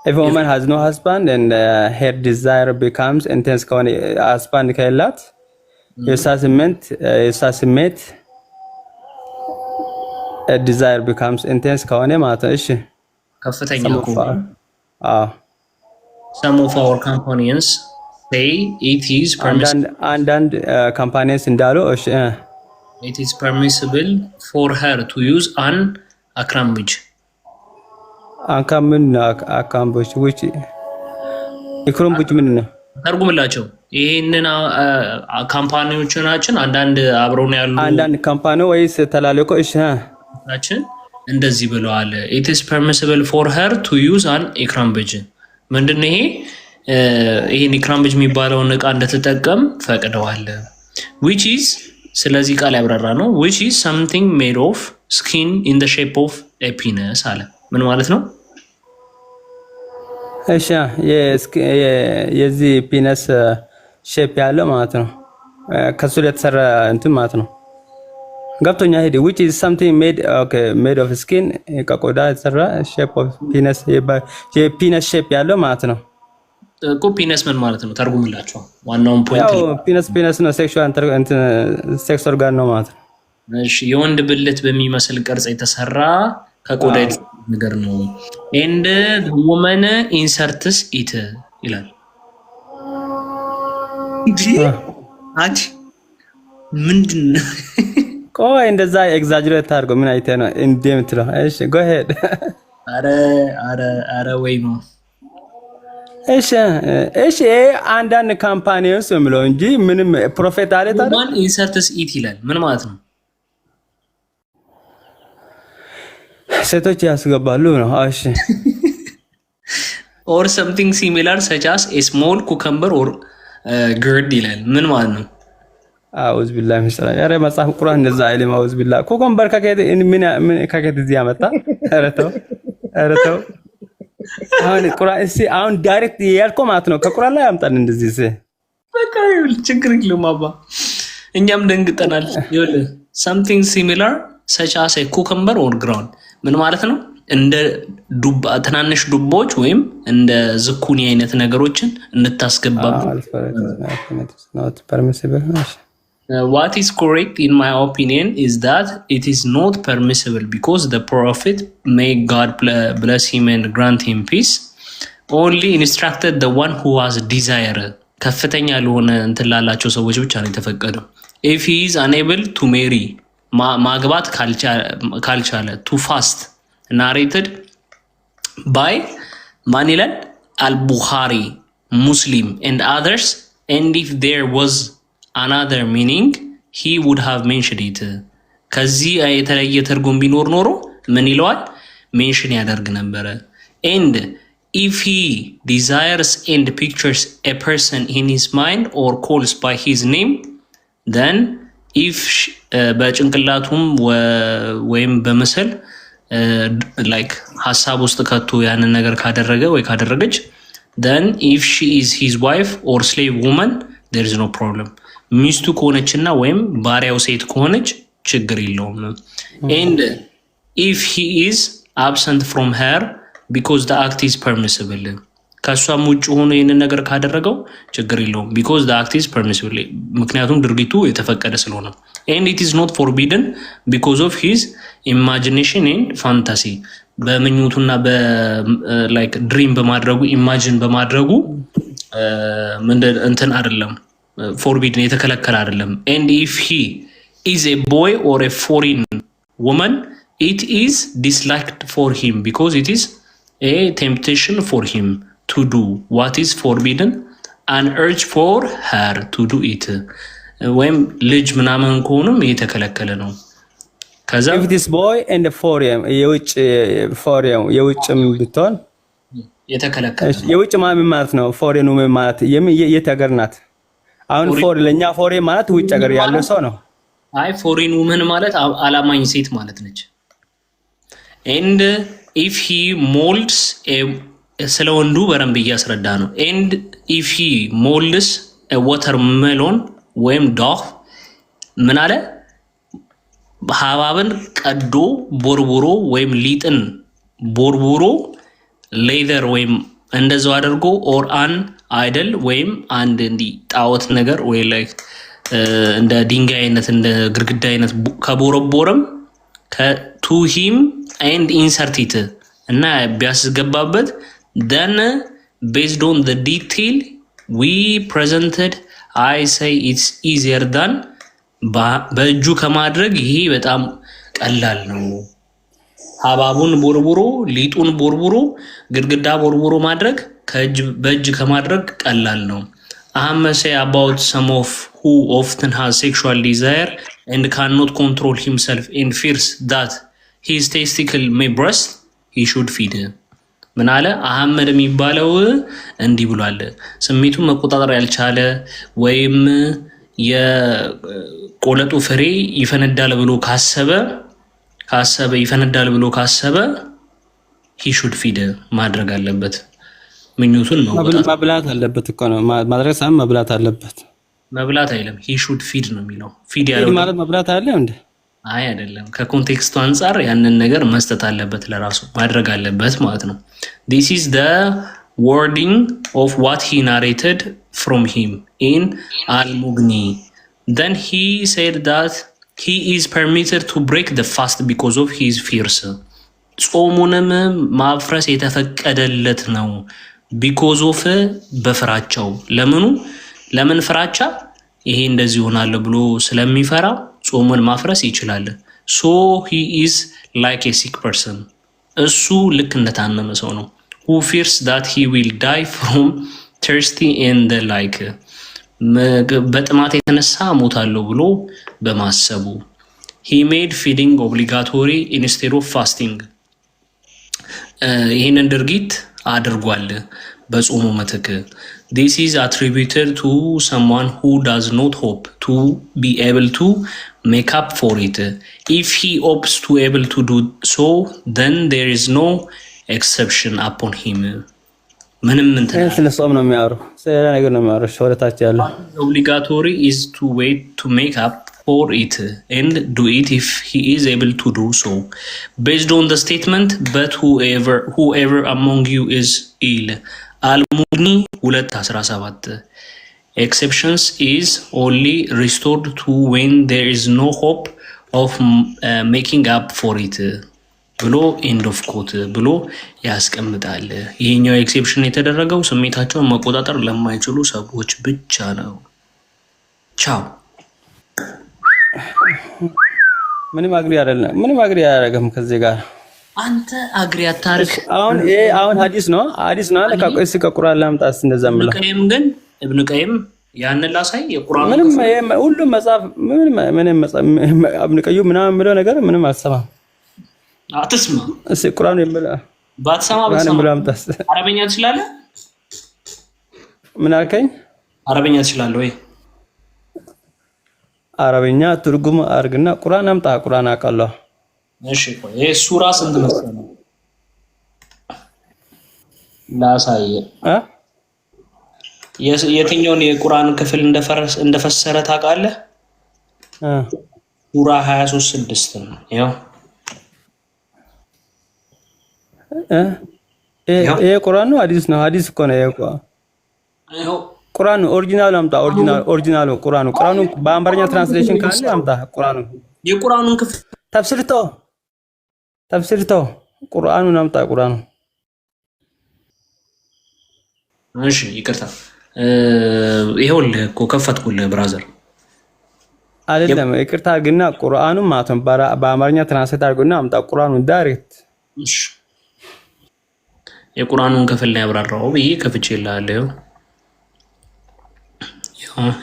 if a woman has no husband and her desire becomes intense ከሆነ husband ከሌላት የእሷ ስሜት desire becomes intense ከሆነ ማለት ነው። እሺ ከፍተኛ ከሆነ some of our companions say it is permissible አንዳንድ ካምፓኒስ እንዳሉ እሺ it is permissible for her to use an አክራምብጅ አክራምብጅ which አክራምብጅ ምን ነው ተርጉምላቸው። ይሄንን ካምፓኒዎቻችን አንዳንድ አብረው ነው ያሉ አንዳንድ ካምፓኒ ወይስ ተላልኮ እሺ ናችን እንደዚህ ብለዋል። it is permissible for her to use an አክራምብጅ ምንድነው ይሄ ይሄን አክራምብጅ የሚባለውን ዕቃ እንደተጠቀም ፈቅደዋል። which is ስለዚህ ቃል ያብራራ ነው which is something made of skin in the shape of a penis አለ። ምን ማለት ነው? እሺ የዚህ ፒነስ ሼፕ ያለው ማለት ነው ከሱ የተሰራ እንትን ማለት ነው። ገብቶኛ ሄዲ which is something made of skin ከቆዳ የተሰራ shape of penis የፒነስ ሼፕ ያለው ማለት ነው። እኮ ፒነስ ምን ማለት ነው? ተርጉምላቸው ዋናውን ፖይንት ያው ፒነስ ነው ሴክስ ኦርጋን ነው ማለት ነው። እሺ የወንድ ብልት በሚመስል ቅርጽ የተሰራ ከቆዳ ነገር ነው። and the woman inserts it ይላል። አጭ ምንድነው? ቆይ እንደዛ ኤግዛጀሬት አድርጎ ምን አይተ ነው እንደምትለው? እሺ go ahead አረ ወይ ነው እሺ አንዳንድ ካምፓኒዎች የሚለው እንጂ ምንም ፕሮፌት አለ ታዲያ ማን ኢንሰርትስ ኢት ይላል ምን ማለት ነው? ሴቶች ያስገባሉ ነው። እሺ or something similar such as a small cucumber or gourd ይላል ምን ማለት ነው? አውዝ ቢላሂ ሚስራ ያረ መጽሐፍ ቁርአን እንደዛ አይልም። አውዝ ቢላሂ ኩከምበር ምን ከከተ እዚህ ያመጣ አረተው አሁን ዳይሬክት ያልከው ማለት ነው ከቁርአን ላይ ያምጣን እንደዚህ በቃ ችግር የለውም አባ እኛም ደንግጠናል። ይኸውልህ something similar such as a cucumber or ground ምን ማለት ነው? እንደ ትናንሽ ዱባዎች ወይም እንደ ዝኩኒ አይነት ነገሮችን እንታስገባበት not permissible what is correct in my opinion is that it is not permissible because the prophet, may God bless him and grant him peace, only instructed the one who has desire ከፍተኛ ለሆነ እንትን ላላቸው ሰዎች ብቻ ነው የተፈቀደው። if he is unable to marry ማግባት ካልቻለ to fast narrated by ማን ይላል al-Bukhari, Muslim and others, and if there was another meaning he would have mentioned it ከዚህ የተለየ ትርጉም ቢኖር ኖሮ ምን ይለዋል ሜንሽን ያደርግ ነበር። and if he desires and pictures a person in his mind or calls by his name then if በጭንቅላቱም ወይም በመሰል like ሐሳብ ውስጥ ከቶ ያንን ነገር ካደረገ ወይ ካደረገች then if she is his wife or slave woman there is no problem ሚስቱ ከሆነችና ወይም ባሪያው ሴት ከሆነች ችግር የለውም። and if he is absent from her because the act is permissible ከሷም ውጭ ሆኖ ይሄንን ነገር ካደረገው ችግር የለውም because the act is permissible ምክንያቱም ድርጊቱ የተፈቀደ ስለሆነ and it is not forbidden because of his imagination and fantasy በምኞቱና like dream በማድረጉ imagine በማድረጉ እንትን አይደለም forbidden የተከለከለ አይደለም። and if he is a boy or a foreign woman it is disliked for him because it is a temptation for him to do what is forbidden and urge for her to do it ወይም ልጅ ምናምን ከሆነም የተከለከለ ነው። ከዛ if this boy and foreign የውጭም ብትሆን የተከለከለ የውጭ ማለት ነው። foreign woman ማለት የት ሀገር ናት? አሁን ለኛ ፎሬን ማለት ውጭ ሀገር ያለ ሰው ነው። አይ ፎሬን ውመን ማለት አላማኝ ሴት ማለት ነች። and if he molds ስለ ወንዱ በረንብ እያስረዳ ነው። and if he molds a watermelon ወይም ዶግ ምን አለ ሀባብን ቀዶ ቦርቦሮ ወይም ሊጥን ቦርቦሮ ሌዘር ወይም እንደዛው አድርጎ ኦር አን አይደል ወይም አንድ እንዲህ ጣዖት ነገር ወይ ላይ እንደ ድንጋይ አይነት እንደ ግድግዳ አይነት ከቦረቦረም ከቱ ሂም ኤንድ ኢንሰርት ኢት እና ቢያስገባበት then based on the detail we presented I say it's easier than በእጁ ከማድረግ ይሄ በጣም ቀላል ነው። ሀባቡን ቦርቦሮ ሊጡን ቦርቦሮ ግድግዳ ቦርቦሮ ማድረግ በእጅ ከማድረግ ቀላል ነው። Ahmed say about some of who often has sexual desire and cannot control himself and fears that his testicle may burst he should feed. ምን አለ አህመድ የሚባለው እንዲህ ብሏል። ስሜቱን መቆጣጠር ያልቻለ ወይም የቆለጡ ፍሬ ይፈነዳል ብሎ ካሰበ he should feed ማድረግ አለበት። ምኞቱን መብላት አለበት እኮ ነው ማድረግ ሳይሆን መብላት አለበት። መብላት አይደለም he should feed ነው የሚለው። ፊድ ያለው ማለት መብላት አለ እንዴ? አይ አይደለም። ከኮንቴክስቱ አንፃር ያንን ነገር መስጠት አለበት ለራሱ ማድረግ አለበት ማለት ነው። this is the wording of what he narrated from him in Al-Mughni. Then he said that he is permitted to break the fast because of his fears. ጾሙንም ማፍረስ የተፈቀደለት ነው because of በፍራቻው። ለምን ፍራቻ? ይሄ እንደዚህ ይሆናል ብሎ ስለሚፈራ ጾሙን ማፍረስ ይችላል። so he is like a sick person. እሱ ልክ እንደታመመ ሰው ነው። who fears that he will die from thirsty and the like. በጥማት የተነሳ ሞታለሁ ብሎ በማሰቡ he made feeding obligatory instead of fasting. ይህንን ድርጊት አድርጓል በጾሙ ምትክ። this is attributed to someone who does not hope to be able to make up for it. if he hopes to able to do so then there is no exception upon him. ምንም እንትን ስለ ጾም ነው የሚያወራው፣ ስለ ነገር ነው የሚያወራው። ሾለታች ያለው obligatory is to wait to make up for it and do it if he is able to do so based on the statement but whoever among you is ill. Al-Mughni 2:17. exceptions is only restored to when there is no hope of making up for it ብሎ ኤንድ ኦፍ ኮት ብሎ ያስቀምጣል። ይሄኛው ኤክሴፕሽን የተደረገው ስሜታቸውን መቆጣጠር ለማይችሉ ሰዎች ብቻ ነው። ቻው። ምንም አግሪ አያደርግም ከዚህ ጋር አንተ አግሪ አታርግ። አሁን ሀዲስ ነው አለ። ከቆይስ ከቁርአን ላምጣስ እንደዛ ምላ ቀይም ግን ኢብኑ ቀይም ያንን ላሳይ የቁርአን ሁሉም መጽሐፍ ምንም ኢብኑ ቀይም ምናምን ብለው ነገር ምንም አልሰማም። አትስማ እሺ ቁርአን ይመላ ባትሰማ አምጣስ። አረበኛ ትችላለህ? ምን አልከኝ? አረበኛ ትችላለህ ወይ? አረበኛ ትርጉም አርግና ቁርአን አምጣ። ቁርአን አውቃለሁ። እሺ ቆይ ይሄ ሱራ ስንት መሰለህ? ላሳየ የትኛውን የቁርአን ክፍል እንደፈሰረ ታውቃለህ? ሱራ 23:6 ነው። ያው ይሄ ቁርአን ነው ሐዲስ ነው? ሐዲስ እኮ ነው። ይሄ ቁርአን ኦሪጂናል አምጣ። ኦሪጂናል ቁርአኑ በአማርኛ ትራንስሌሽን ካለ አምጣ። የቁርአኑን ክፍል ተፍሲርቶ ቁርአኑን አምጣ። ቁርአኑ እሺ ይቅርታ ይሄውልህ እኮ ከፈትኩልህ ብራዘር አይደለም ይቅርታ ግና ቁርአኑ ማተም በአማርኛ ትራንስሌት አድርጎና አምጣ። ቁርአኑን ዳይሬክት እሺ የቁርአኑን ክፍል ላይ ያብራራው ብዬ ከፍቼልሃለሁ።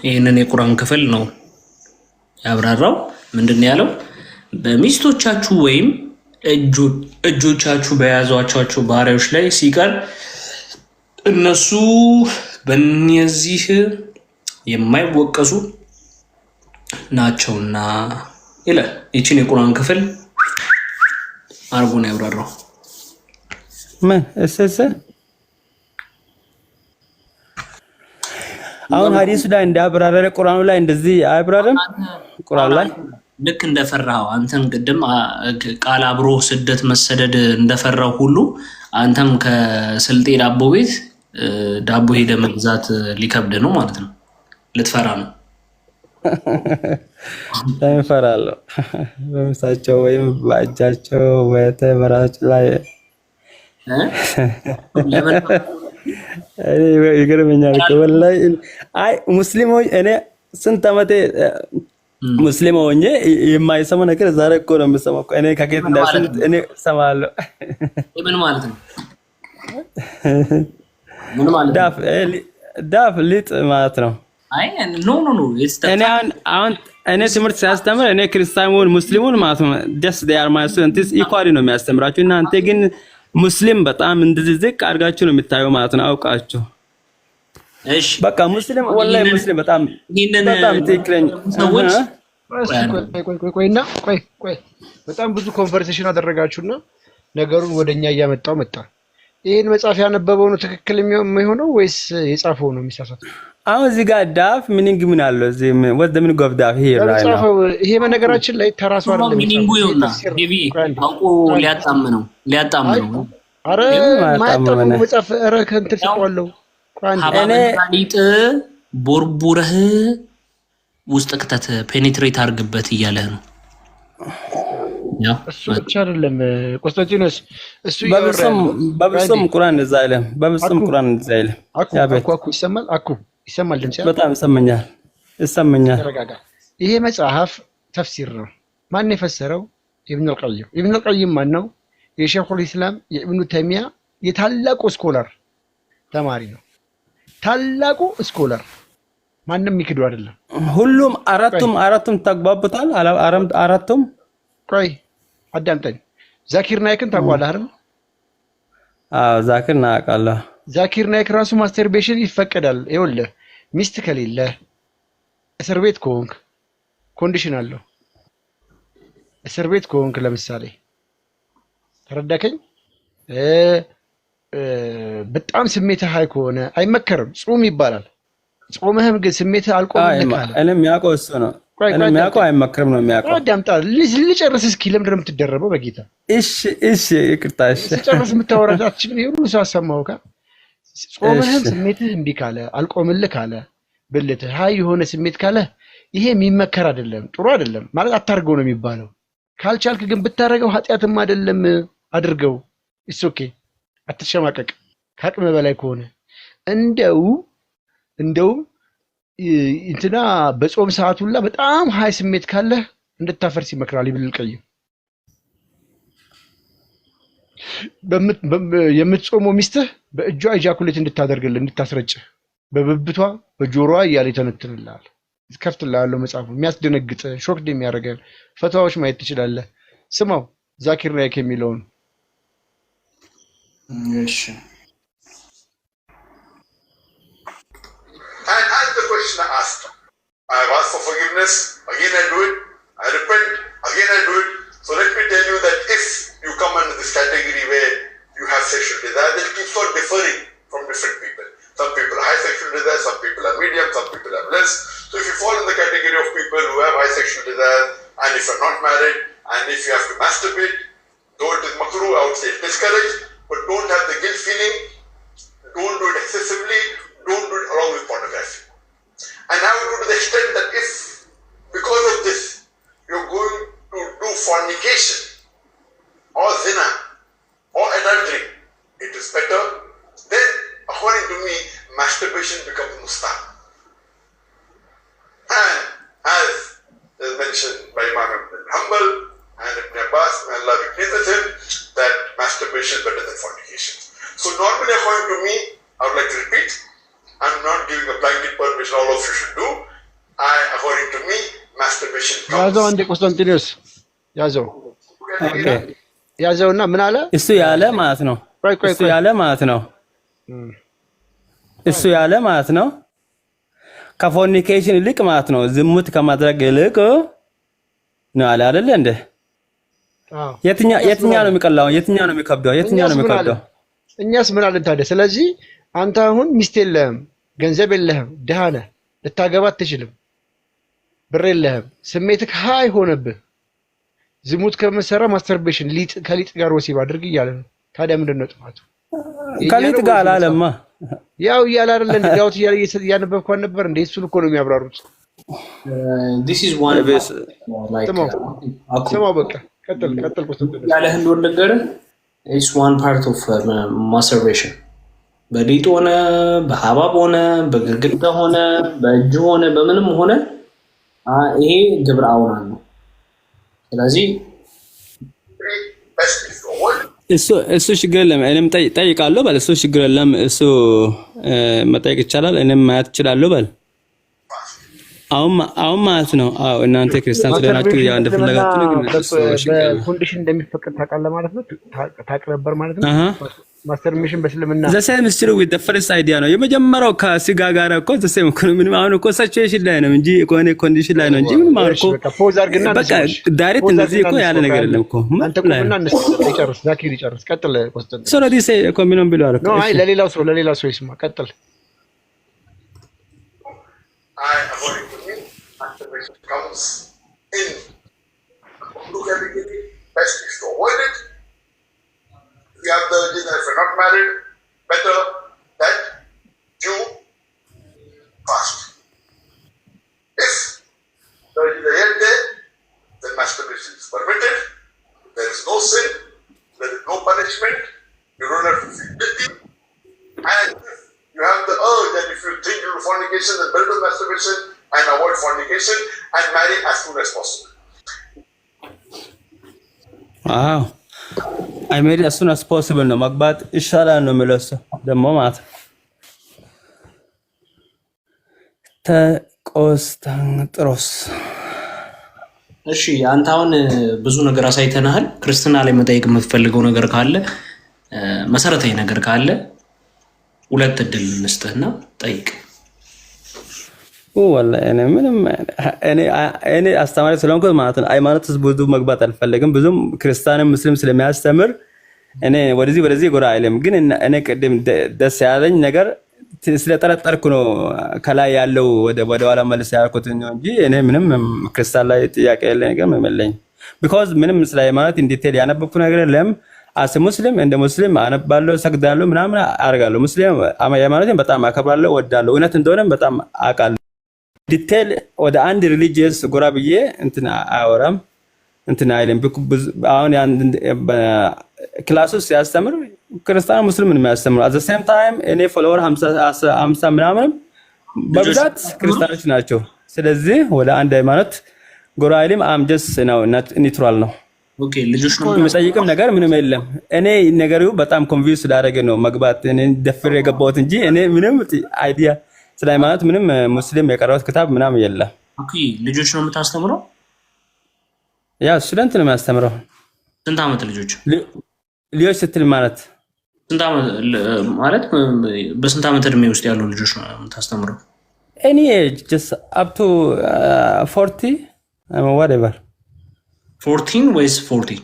ይሄንን የቁርአን ክፍል ነው ያብራራው። ምንድነው ያለው? በሚስቶቻችሁ ወይም እጆቻችሁ በያዟቸው ባሪያዎች ላይ ሲቀር እነሱ በእነዚህ የማይወቀሱ ናቸውና ይላል። ይችን የቁርአን ክፍል አርጎ ነው ያብራራው። ምን እሰሰ አሁን ሐዲሱ ላይ እንዳብራራረ ቁርአኑ ላይ እንደዚህ አይብራራም። ቁርአን ላይ ልክ እንደፈራው አንተም ቅድም ቃል አብሮ ስደት መሰደድ እንደፈራው ሁሉ አንተም ከስልጤ ዳቦ ቤት ዳቦ ሄደ መግዛት ሊከብድ ነው ማለት ነው። ልትፈራ ነው። ታይፈራለሁ በምሳቸው ወይም ባጃቸው ወተበራጭ ላይ ይገርመኛል ወላሂ። አይ ሙስሊሞች እኔ ስንት ዓመቴ ሙስሊም ሆኜ የማይሰማ ነገር ዛሬ እኮ ነው የምሰማው። እኔ ከጌት እንዳስንት እኔ ሰማለሁ። ምን ማለት ነው? ምን ማለት ነው? ዳፍ ሊጥ ማለት ነው። አይ ኖ እኔ ትምህርት ሲያስተምር እኔ ክርስቲያኑን ሙስሊሙን ማለት ነው ደስ ዲያር ማይስንቲስ ኢኳሊ ነው የሚያስተምራችሁ። እናንተ ግን ሙስሊም በጣም እንደዚህ ዝቅ አድርጋችሁ ነው የምታየው ማለት ነው አውቃችሁ። እሺ በቃ ሙስሊም ወላሂ ሙስሊም በጣም ትክክለኛ ሰዎች ቆይ በጣም ብዙ ኮንቨርሴሽን አደረጋችሁና ነገሩን ወደኛ እያመጣው መጣ። ይሄን መጽሐፍ ያነበበው ነው ትክክል የሚሆነው ወይስ የጻፈው ነው የሚሳሳተው? አሁን እዚህ ጋር ዳፍ ሚኒንግ ምን አለው? እዚህ ወደ ምን ጎፍ ዳፍ ይሄ በነገራችን ላይ ተራሱ አይደለም ሚኒንጉ ይውና ዲቪ አውቆ ሊያጣምነው አረ ማጣመው መጽሐፍ አረ ከንት ተቋለው እኔ ሊጥ ቦርቡረህ ውስጥ ከተት ፔኔትሬት አርግበት እያለህ ነው። ያው እሱ ብቻ አይደለም ቆስጠንጢኖስ እሱ በብዙም ቁርአን እንደዛ አይልም። በብዙም ቁርአን እንደዛ አይልም። አኩ ይሰማል ድምጽ በጣም ይሰማኛል። ተረጋጋ። ይሄ መጽሐፍ ተፍሲር ነው። ማን የፈሰረው? ኢብኑ አልቀይም። ኢብኑ አልቀይም ማን ነው? የሼኹል ኢስላም የኢብኑ ተይሚያ የታላቁ ስኮላር ተማሪ ነው። ታላቁ ስኮላር ማንንም ይክዱ አይደለም። ሁሉም አራቱም ተግባብቷል። አራቱም ቆይ አዳምጠኝ። ዛኪር ናይክን ታውቀዋለህ አይደል? አዎ ዛኪር ናውቃለሁ። ዛኪር ናይክ ራሱ ማስተርቤሽን ይፈቀዳል። ይኸውልህ ሚስት ከሌለ እስር ቤት ከሆንክ ኮንዲሽን አለው። እስር ቤት ከሆንክ ለምሳሌ ተረዳከኝ። በጣም ስሜትህ ሃይ ከሆነ አይመከርም፣ ጹም ይባላል። ጾምህም ግን ስሜትህ አልቆምልህ ካለ እኔም ያውቀው እሱ ነው። እኔም ያውቀው አይመከርም ነው የሚያውቀው። አዳምጣ ልጨርስ እስኪ። ለምንድን ነው የምትደረበው? በጌታ እሺ ይቅርታ። እሺ ልጨርስ። የምታወራታችን ይሁን ሳሰማው ካ ጾምህም ስሜትህ እምቢ ካለ አልቆምልህ ካለ ብልትህ ሃይ የሆነ ስሜት ካለ ይሄ የሚመከር አይደለም፣ ጥሩ አይደለም ማለት አታርገው ነው የሚባለው። ካልቻልክ ግን ብታረገው ኃጢአትም አይደለም፣ አድርገው። እሱ ኦኬ፣ አትሸማቀቅ። ከአቅም በላይ ከሆነ እንደው እንትና በጾም ሰዓት ሁላ በጣም ሃይ ስሜት ካለ እንድታፈርስ ይመክራል ኢብኑ አልቀይም። የምትጾመው ሚስትህ በእጇ ኢጃኩሌት እንድታደርግልህ እንድታስረጭ በብብቷ በጆሮዋ እያለ ይተነትንልሃል። ከፍትልሃለሁ መጽሐፉ የሚያስደነግጥ ሾክ የሚያደርገን ፈትዋዎች ማየት ትችላለህ። ስማው ዛኪር ናይክ የሚለውን። እሺ I have asked for forgiveness, again I do it, I repent, again I do it. So let me tell you that if you come under this category where you have sexual desire, that keeps on differing from different people. Some people are high sexual desire, some people are medium, some people are less. So if you fall in the category of people who have high sexual desire, and if you're not married, and if you have to masturbate, though it is makruh, I would say discouraged, but don't have the guilt feeling, don't do it excessively, don't do it along with pornography. And I would go to the extent that if, because of this, you're going to do fornication, or zina, or adultery, it is better. Then, according to me, masturbation becomes mustahab. And as is mentioned by Imam Ibn Hanbal and Ibn Abbas, may Allah be pleased with him, that masturbation is better than fornication. So normally, according to me, I would like to repeat, I'm not giving a blanket permission all of you should do. According to me, masturbation comes. ያዘው አንዴ ቆስጠንጢኖስ ያዘው። ኦኬ ያዘውና ምን አለ? እሱ ያለ ማለት ነው። እሱ ያለ ማለት ነው ከፎርኒኬሽን ይልቅ ማለት ነው ዝሙት ከማድረግ ይልቅ ነው አለ አይደል እንዴ? አዎ። የትኛ ነው የሚቀላው? የትኛ ነው የሚከብደው? እኛስ ምን አለን ታዲያ? ስለዚህ አንተ አሁን ሚስት የለህም፣ ገንዘብ የለህም፣ ድሃ ነህ፣ ልታገባ አትችልም፣ ብር የለህም፣ ስሜትህ ሀይ ሆነብህ፣ ዝሙት ከመሰራ ማስተርቤሽን ከሊጥ ጋር ወሲብ አድርግ እያለ ነው። ታዲያ ምንድን ነው ጥፋቱ? ከሊጥ ጋር አላለማ። ያው እያለ አይደለ እንደ ዳዊት እያለ እያነበብኳን ነበር እንዴ? እሱን እኮ ነው የሚያብራሩት። ስማው በቃ ቀጥል። ያለህ እንደሆነ ነገርህ ኢትስ ዋን ፓርት ኦፍ ማስተርቤሽን። በሊጥ ሆነ በሀባብ ሆነ በግድግዳ ሆነ በእጅ ሆነ በምንም ሆነ ይሄ ግብረ አውራን ነው። ስለዚህ እሱ ችግር የለም። እኔም ጠይቃለሁ በል። እሱ ችግር የለም። እሱ መጠየቅ ይቻላል። እኔም ማየት እችላለሁ በል። አሁን ማለት ነው። አዎ እናንተ ክርስቲያን ስለሆናችሁ ያው እንደፈለጋችሁ ነው። ግን በኮንዲሽን እንደሚፈቀድ ታውቃለህ ማለት ነው። ታውቅ ነበር ማለት ነው። ማስተርቤሽን በእስልምና ዘሰም ስሩ with the first idea ነው የመጀመሪያው ከስጋ ጋር እኮ ዘሰም እኮ ምንም አሁን እኮ ሲቹዌሽን ላይ ነው እንጂ እኮ ኮንዲሽን ላይ ነው እንጂ ምንም አሁን እኮ ፖዝ አድርግና በቃ ዳይሬክት እንደዚህ እኮ ያለ ነገር የለም እኮ አንተ ቁምና ይጨርስ ዛኪር ይጨርስ። ቀጥል ኮስተን ሶ ለዲስ እኮ ምንም ብለው አልኩ። ኖ አይ ለሌላው ሰው ይስማ። ቀጥል comes in look at it, best is to avoid it. If you have the urge that if you're not married, better that you fast. If the urge is yet there, then masturbation is permitted. There is no sin, there is no punishment, you don't have to feel guilty. And if you have the urge and if you think you do fornication, then better masturbation and avoid fornication and marry as soon as possible. Wow. I made it as soon as possible ነው መግባት ይሻላል ነው የሚለውስ ደግሞ ማለት ተቆስታንጥሮስ። እሺ አንተ አሁን ብዙ ነገር አሳይተናል። ክርስትና ላይ መጠየቅ የምትፈልገው ነገር ካለ መሰረታዊ ነገር ካለ ሁለት እድል እንስጥህና ጠይቅ። ወላሂ እኔ ምንም እኔ አስተማሪ ስለሆንኩ ማለት ነው ሃይማኖት ብዙ መግባት አልፈልግም። ብዙም ክርስቲያንም ሙስሊም ስለሚያስተምር እኔ ወደዚህ ጎራ አይልም። ግን እኔ ቅድም ደስ ያለኝ ነገር ስለጠረጠርኩ ነው ከላይ ያለው ወደ ኋላ መልስ ያልኩት እንጂ እኔ ምንም ክርስቲያን ላይ ጥያቄ የለኝ ነገር ምንም because ምንም ስለ ሃይማኖት ኢንዲቴል ያነበብኩ ነገር የለም። አስ ሙስሊም እንደ ሙስሊም አነባለሁ፣ ሰግዳለሁ፣ ምናምን አርጋለሁ። ሙስሊም ሃይማኖትን በጣም አከብራለሁ፣ ወዳለሁ። እውነት እንደሆነም በጣም አውቃለሁ። ዲቴል ወደ አንድ ሪሊጂየስ ጎራ ብዬ እንትን አወራም እንትን አይደለም። አሁን ያን ክላስ ውስጥ ሲያስተምር ክርስቲያን ሙስሊምን የሚያስተምር at the same time እኔ ፎሎወር 50 ምናምን በብዛት ክርስቲያኖች ናቸው። ስለዚህ ወደ አንድ ሃይማኖት ጎራ አይልም። አም ጀስት ነው ኒውትራል ነው። ኦኬ ልጆች ነው የምጠይቅም ነገር ምንም የለም። እኔ ነገሩ በጣም ኮንቪንስ ስላደረገ ነው መግባት እኔ ደፍሬ የገባሁት እንጂ እኔ ምንም አይዲያ ስለ ሃይማኖት ምንም ሙስሊም የቀረውት ክታብ ምናምን የለም። ኦኬ ልጆች ነው የምታስተምረው? ያ ስቱደንት ነው የሚያስተምረው። ስንት ዓመት ልጆች ልጆች ስትል ማለት ስንት ዓመት ማለት በስንት ዓመት እድሜ ውስጥ ያሉ ልጆች ነው የምታስተምረው? any age just up to 40 whatever 14 ወይስ 40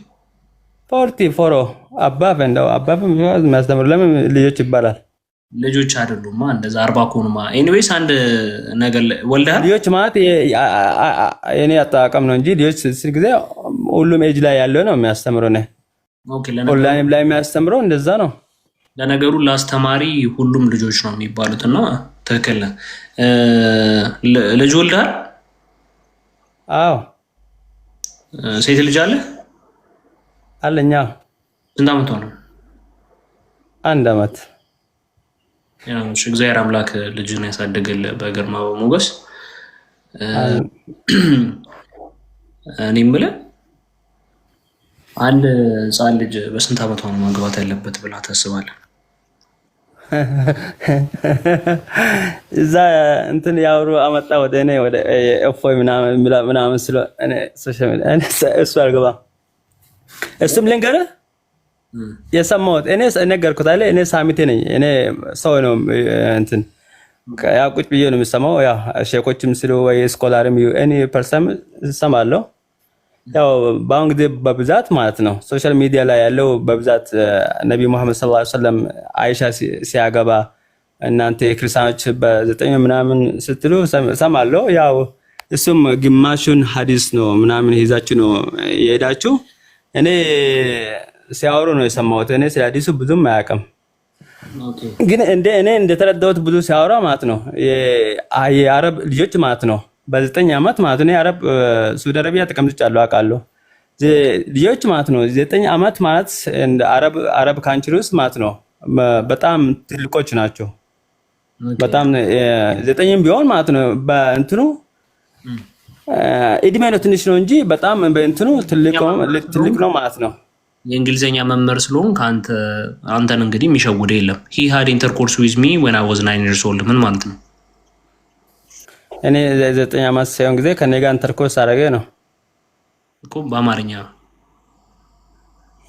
above and above የሚያስተምር ለምን ልጆች ይባላል? ልጆች አይደሉማ እንደዛ 40 ኮንማ ኤኒዌይስ አንድ ነገር ወልደሃል። ልጆች ማለት የኔ አጠቃቀም ነው እንጂ ልጆች ስል ጊዜ ሁሉም ኤጅ ላይ ያለው ነው የሚያስተምረው ነው። ኦኬ ኦንላይን ላይ የሚያስተምረው እንደዛ ነው። ለነገሩ ለአስተማሪ ሁሉም ልጆች ነው የሚባሉትና ትክክል ነህ። ልጅ ወልደሃል? አዎ። ሴት ልጅ አለ? አለኛ። ስንት ዓመቷ ነው? 1 ዓመት። ያው እግዚአብሔር አምላክ ልጅን ያሳደገልህ በግርማ በሞገስ። እኔ የምልህ አንድ ህፃን ልጅ በስንት ዓመቷ ነው ማግባት ያለበት ብላ ታስባለህ? እዛ እንትን ያወሩ አመጣ ወደ እኔ ወደ እፎይ ምናምን ስለ እኔ ሶሻል ሚዲያ እሱ አልገባም። እሱም ልንገርህ የሰማሁት እኔ ነገርኩት አለ። እኔ ሳሚቴ ነኝ። እኔ ሰው ነው እንትን ያው ቁጭ ብዬ ነው የምሰማው። ያው ሼኮችም ስለ ወይ ስኮላርም እኔ ፐርሰን ሰማለሁ። ያው በአሁን ጊዜ በብዛት ማለት ነው ሶሻል ሚዲያ ላይ ያለው በብዛት ነብዩ መሐመድ ሰለላሁ ዐለይሂ ወሰለም አይሻ ሲያገባ እናንተ ክርስቲያኖች በዘጠኝ ምናምን ስትሉ ሰማለሁ። ያው እሱም ግማሹን ሐዲስ ነው ምናምን ይዛችሁ ነው የሄዳችሁ። እኔ ሲያወሩ ነው የሰማሁት። እኔ ስለ ሐዲሱ ብዙም አያውቅም፣ ግን እኔ እንደተረዳሁት ብዙ ሲያወራ ማለት ነው የአረብ ልጆች ማለት ነው በ9 ዓመት ማለት ነው የአረብ ሳውዲ አረቢያ ተቀምጫለሁ አውቃለሁ። ልጆች ማለት ነው 9 ዓመት ማለት አረብ ካንትሪ ውስጥ ማለት ነው በጣም ትልቆች ናቸው። በጣም 9 ቢሆን ማለት ነው በእንትኑ እድሜ ነው ትንሽ ነው እንጂ በጣም በእንትኑ ትልቅ ነው ማለት ነው። የእንግሊዘኛ መምህር ስለሆን አንተን እንግዲህ የሚሸውድ የለም። he had intercourse with me when I was 9 years old ምን ማለት ነው? እኔ 9 ዓመት ሳይሆን ጊዜ ከኔ ጋር ኢንተርኮርስ አደረገ ነው እኮ በአማርኛ።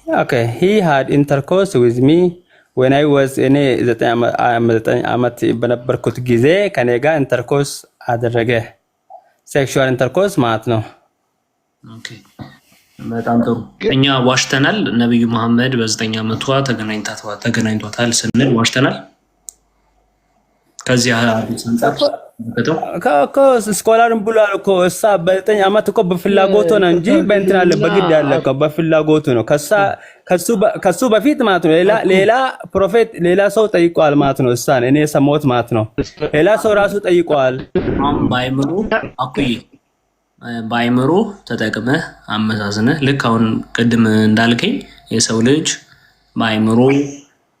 okay he had intercourse with me when I was እኔ 9 ዓመት በነበርኩት ጊዜ ከኔ ጋር ኢንተርኮርስ አደረገ። ሴክሹዋል ኢንተርኮርስ ማለት ነው። ኦኬ በጣም ጥሩ። እኛ ዋሽተናል። ነብዩ መሐመድ በ9 ዓመቷ ተገናኝቷታል ስንል ዋሽተናል። ከዚህ አዲስ አንጻር ስኮላርን ብሏል እኮ እሳ በ9 ዓመት እኮ በፍላጎቱ ነው እንጂ በእንትን አለ በግድ ያለ እኮ በፍላጎቱ ነው። ከሱ በፊት ማለት ነው ሌላ ፕሮፌት ሌላ ሰው ጠይቋል ማለት ነው። እሳን እኔ ሰማሁት ማለት ነው። ሌላ ሰው ራሱ ጠይቋል። ባይምሮ ተጠቅመህ አመዛዝነህ ልክ አሁን ቅድም እንዳልከኝ የሰው ልጅ ባይምሮ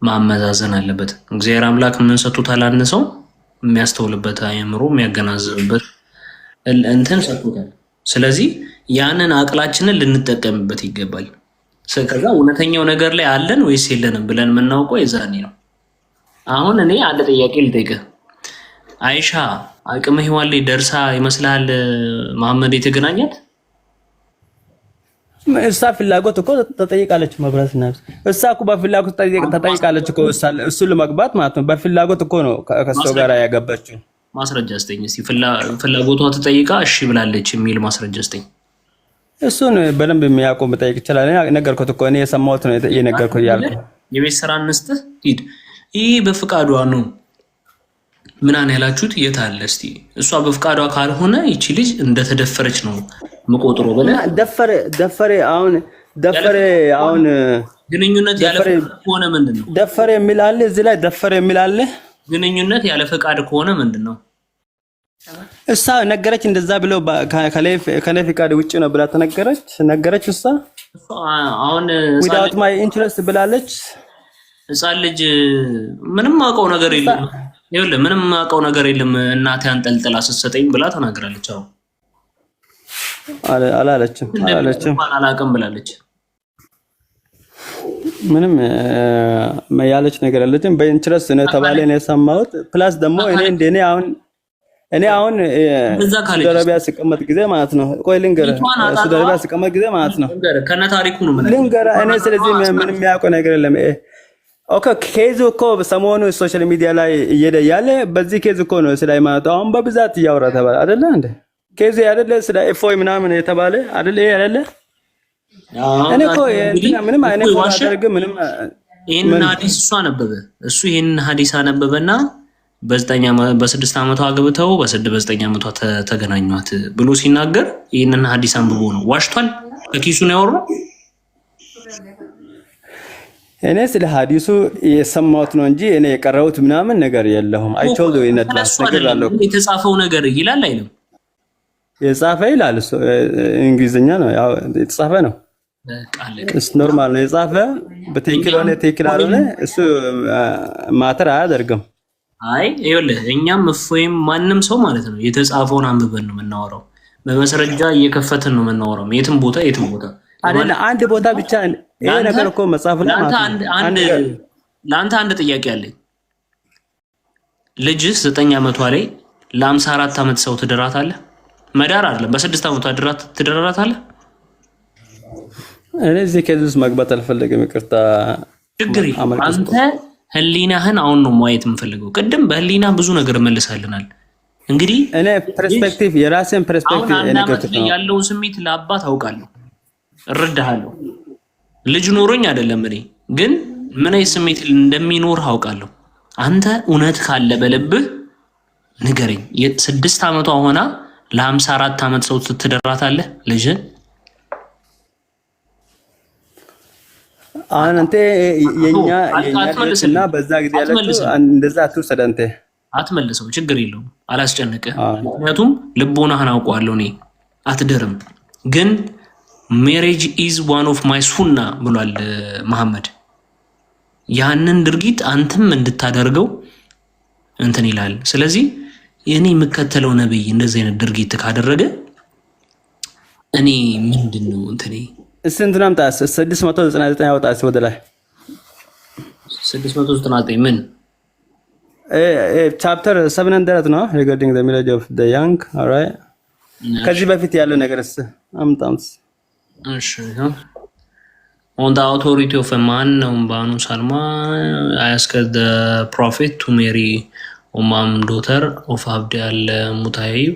ማመዛዘን አለበት። እግዚአብሔር አምላክ ምን ሰጥቶታል? አንድ ሰው የሚያስተውልበት አይምሮ የሚያገናዝብበት እንትን ሰጥቶታል። ስለዚህ ያንን አቅላችንን ልንጠቀምበት ይገባል። ከዛ እውነተኛው ነገር ላይ አለን ወይስ የለንም ብለን የምናውቀው የዛኔ ነው። አሁን እኔ አንድ ጥያቄ ልጠይቅህ። አይሻ አቅመ ሔዋን ላይ ደርሳ ይመስላል መሐመድ የተገናኛት? እሷ ፍላጎት እኮ ተጠይቃለች። መብራት ነው እሷ እኮ በፍላጎት ተጠይቃለች እኮ እሱ ለመግባት ማለት ነው። በፍላጎት እኮ ነው ከሱ ጋር ያገባችው። ማስረጃ ስጠኝ እስቲ። ፍላጎቷ ተጠይቃ እሺ ብላለች የሚል ማስረጃ ስጠኝ። እሱን በደንብ የሚያውቁ መጠየቅ ይችላል። ነገርኩት እኮ እኔ የሰማሁት ነው የነገርኩት ያልኩት። የቤት ስራ እንስጥህ ሂድ። ይህ በፍቃዷ ነው ምናን ያላችሁት የት አለ እስቲ? እሷ በፍቃዷ ካልሆነ ይቺ ልጅ እንደተደፈረች ነው መቆጥሮ በለ ደፈረ አሁን ግንኙነት ያለ ፈቃድ ከሆነ ምንድነው? ደፈረ የሚላል እዚህ ላይ ደፈረ የሚላል ግንኙነት ያለ ፈቃድ ከሆነ ምንድነው? እሷ ነገረች እንደዛ ብለው ከኔ ፈቃድ ውጪ ነው ብላ ነገረች። እሷ አሁን without my interest ብላለች። ህፃን ልጅ ምንም አውቀው ነገር የለም ይኸውልህ ምንም አውቀው ነገር የለም እናቴ አንጠልጥላ ስትሰጠኝ ብላ ተናግራለች። አላለችም አላውቅም ብላለች። ምንም ያለች ነገር የለችም። በኢንትረስት ነው ተባለ ነው የሰማሁት። ፕላስ ደግሞ እኔ አሁን ሳውዲ አረቢያ ሲቀመጥ ጊዜ ማለት ነው ቆይ ልንገርህ፣ ሳውዲ አረቢያ ሲቀመጥ ጊዜ ማለት ነው ከነ ታሪኩ ነው ልንገርህ። እኔ ስለዚህ ምንም የሚያውቀው ነገር የለም። ኦኬ ኬዝ እኮ ሰሞኑ ሶሻል ሚዲያ ላይ እየሄደ ያለ በዚህ ኬዝ እኮ ነው ስለ ሃይማኖት አሁን በብዛት እያወራ ተባለ አይደለ እንዴ? ኬዝ አይደለ ስለ ኤፎይ ምናምን የተባለ አይደለ አይደለ? እኔ እኮ ምንም አይነት ማድረግ ምንም ይሄን ሐዲስ እሱ ይሄን ሐዲስ አነበበና በ6 ዓመቷ አግብተው በ9 ዓመቷ ተገናኟት ብሎ ሲናገር ይሄንን ሐዲስ አንብቦ ነው ዋሽቷል። ከኪሱ ነው ያወራው። እኔ ስለ ሐዲሱ የሰማሁት ነው እንጂ እኔ የቀረውት ምናምን ነገር የለውም። አይቶልዶ ይነዳስ ነገር አለው። የተጻፈው ነገር ይላል አይልም? የጻፈ ይላል እሱ እንግሊዝኛ ነው ያው የተጻፈ ነው። እሱ ኖርማል ነው የጻፈ በትክክል ሆነ ትክክል አልሆነ እሱ ማተር አያደርግም። አይ ይኸውልህ እኛም እፎይም ማንም ሰው ማለት ነው የተጻፈውን አንብበን ነው የምናወራው። በመስረጃ እየከፈትን ነው የምናወራው። የትም ቦታ አይደለ አንድ ቦታ ብቻ ይሄ ነገር እኮ መጻፍ ነው ማለት ነው። ለአንተ አንድ ጥያቄ አለኝ። ልጅ 9 ዓመቷ ላይ ለ54 ዓመት ሰው ትደራታለህ? መዳር አይደለም በ6 ዓመቷ ትደራታለህ? እኔ እዚህ ከዚህ መግባት አልፈልግም። ይቅርታ ችግር አንተ ህሊናህን አሁን ነው ማየት የምፈልገው። ቅድም በህሊና ብዙ ነገር መልሳልናል። እንግዲህ እኔ ፐርስፔክቲቭ የራሴን ፐርስፔክቲቭ ያለውን ስሜት ለአባት አውቃለሁ፣ እረዳሃለሁ። ልጅ ኖሮኝ አይደለም እኔ ግን ምን አይነት ስሜት እንደሚኖር አውቃለሁ። አንተ እውነት ካለ በልብህ ንገረኝ። የ6 ዓመቷ ሆና ለ54 ዓመት ሰው ትደራታለህ ልጅን? አንተ የኛ ልጅና በዛ ጊዜ ያለችው እንደዛ አትወሰድ። አንተ አትመልሰው፣ ችግር የለውም አላስጨንቅህ። ምክንያቱም ልቦናህን አውቀዋለሁ እኔ። አትደርም ግን ሜሬጅ ኢዝ ዋን ኦፍ ማይ ሱና ብሏል መሐመድ። ያንን ድርጊት አንተም እንድታደርገው እንትን ይላል። ስለዚህ እኔ የምከተለው ነብይ እንደዚህ አይነት ድርጊት ካደረገ እኔ ምንድነው እንትኔ እንትን አምጣ 699 ያወጣስ ወደ ላይ 699 ምን ቻፕተር 700 ነው regarding the marriage of the young. all right ከዚህ በፊት ያለው ነገርስ አምጣምስ። እሺ on the authority of a man Banu Salma asked the prophet to marry daughter of Abd al-Muttalib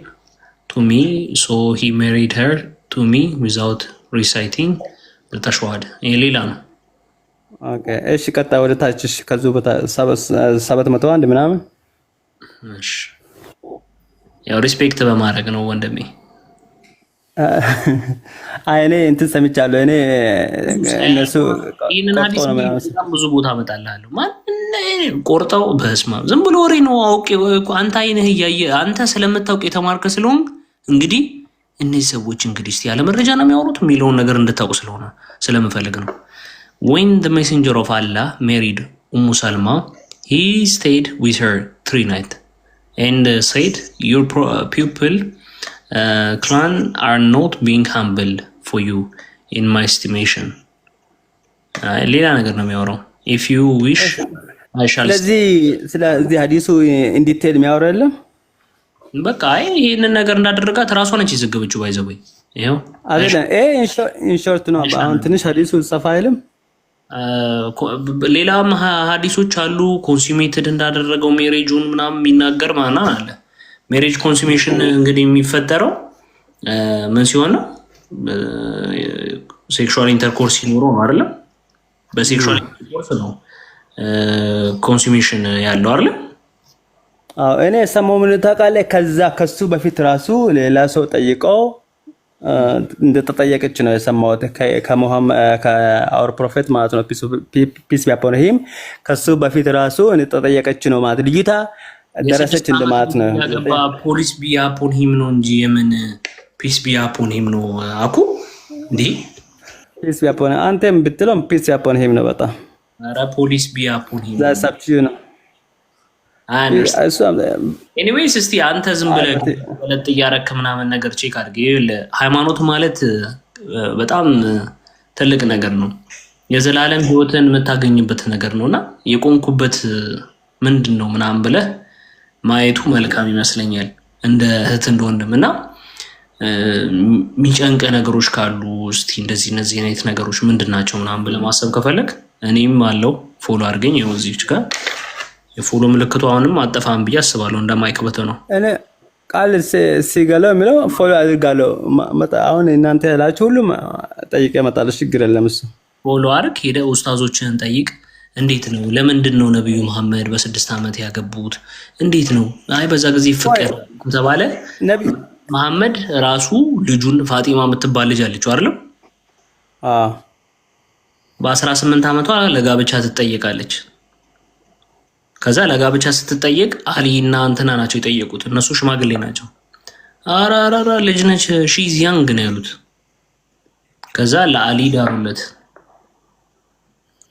to me, so he married her to me without reciting the tashahhud. ሌላ ነው። ኦኬ እሺ ቀጣ ወደ ታች እሺ ከዚህ በታ 701 ምናምን እሺ ያው ሪስፔክት በማድረግ ነው ወንድሜ። እኔ እንትን ሰምቻለሁ። እኔ እነሱ ይሄንን አዲስ በጣም ብዙ ቦታ አመጣልሃለሁ። ማን ቆርጠው በስማ ዝም ብሎ ወሬ ነው። አውቄ አንተ አይነህ እያየ አንተ ስለምታውቅ የተማርከ ስለሆንክ እንግዲህ እነዚህ ሰዎች እንግዲህ እስቲ ያለ መረጃ ነው የሚያወሩት የሚለውን ነገር እንድታውቁ ስለሆነ ስለምፈልግ ነው። When the messenger of Allah married Salma, he stayed with her 3 nights and said, your people clan are not being humbled for you in my estimation. ሌላ ነገር ነው የሚያወራው። if you wish I shall. ስለዚህ ሐዲሱ ኢንዲቴል የሚያወራ የለም። በቃ ይሄንን ነገር እንዳደረጋት ራሷ ነች የዘገበችው። ባይዘው ይሄው አይደለም ኢንሾርት ነው። አሁን ትንሽ ሐዲሱ ሰፋ አይልም። ሌላ ሐዲሶች አሉ ኮንሱሜትድ እንዳደረገው ሜሬጁን ምናምን የሚናገር ማና አለ። ሜሬጅ ኮንሱሜሽን እንግዲህ የሚፈጠረው ምን ሲሆን ነው? ሴክሹዋል ኢንተርኮርስ ሲኖረው ነው አይደል? በሴክሹዋል ኢንተርኮርስ ነው ኮንሱሜሽን ያለው አይደል? አዎ እኔ ሰሞኑን ምን ታውቃለህ? ከሱ በፊት ራሱ ሌላ ሰው ጠይቀው እንደተጠየቀች ነው የሰማሁት። ከአውር ፕሮፌት ማለት ነው ፒስ ቢያፖን ሂም ከሱ በፊት ራሱ እንደተጠየቀች ነው ማለት ልጅታ ደረሰች እንደማለት ነው። ያገባ ፖሊስ ቢያፖን ሂም ነው እንጂ የምን ፒስ ቢያፖን ሂም ነው አኩ እንዴ? ፒስ ቢያፖን አንተም ብትለው ፒስ ቢያፖን ሂም ነው በጣም ኧረ ፖሊስ ቢያፖን ሂም ዛሳብቺው ነው። ኤኒዌይስ እስቲ አንተ ዝም ብለህ ወለጥ እያረክ ምናምን ነገር ቼክ አድርግ። ሃይማኖት ማለት በጣም ትልቅ ነገር ነው። የዘላለም ህይወትን የምታገኝበት ነገር ነውና የቆንኩበት ምንድነው ምናምን ብለህ ማየቱ መልካም ይመስለኛል እንደ እህት እንደወንድምና የሚጨንቅ ነገሮች ካሉ እስቲ እንደዚህ እነዚህ አይነት ነገሮች ምንድናቸው ምናምን ብለህ ማሰብ ከፈለክ እኔም አለው ፎሎ አድርገኝ። ይኸው እዚህች ጋር የፎሎ ምልክቱ አሁንም አጠፋም ብዬ አስባለሁ። እንደማይከበተ ነው እኔ ቃል ሲገለው የሚለው ፎሎ አድርጋለሁ። አሁን እናንተ ያላችሁ ሁሉም ጠይቄ እመጣለሁ። ችግር የለም። እሱ ፎሎ አድርግ። ሄደህ ኡስታዞችን ጠይቅ። እንዴት ነው? ለምንድን ነው ነብዩ መሐመድ በ6 ዓመት ያገቡት? እንዴት ነው? አይ በዛ ጊዜ ፍቅር ተባለ። ነብዩ መሐመድ ራሱ ልጁን ፋጢማ የምትባል ልጅ አለችው አይደል? በ18 ዓመቷ ለጋብቻ ትጠየቃለች። ከዛ ለጋብቻ ስትጠየቅ አሊና እንትና ናቸው የጠየቁት። እነሱ ሽማግሌ ናቸው። አራራራ ልጅ ነች ሺዝ ያንግ ነው ያሉት። ከዛ ለአሊ ዳሩለት።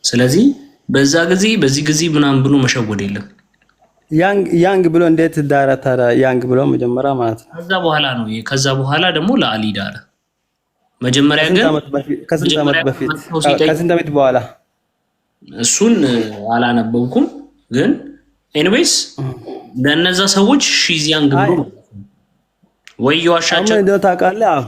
ስለዚህ በዛ ጊዜ በዚህ ጊዜ ምናምን ብሎ መሸወድ የለም። ያንግ ብሎ እንዴት ዳራ ታዲያ? ያንግ ብሎ መጀመሪያ ማለት ነው። ከዛ በኋላ ደግሞ ለአሊ ዳረ። መጀመሪያ ግን ከስንት ዓመት በኋላ እሱን አላነበብኩም። ግን ኤኒዌይስ ለነዛ ሰዎች ሺዝ ያንግ ብሎ ወይ ዋሻቸው ምን እንደው ታውቃለህ?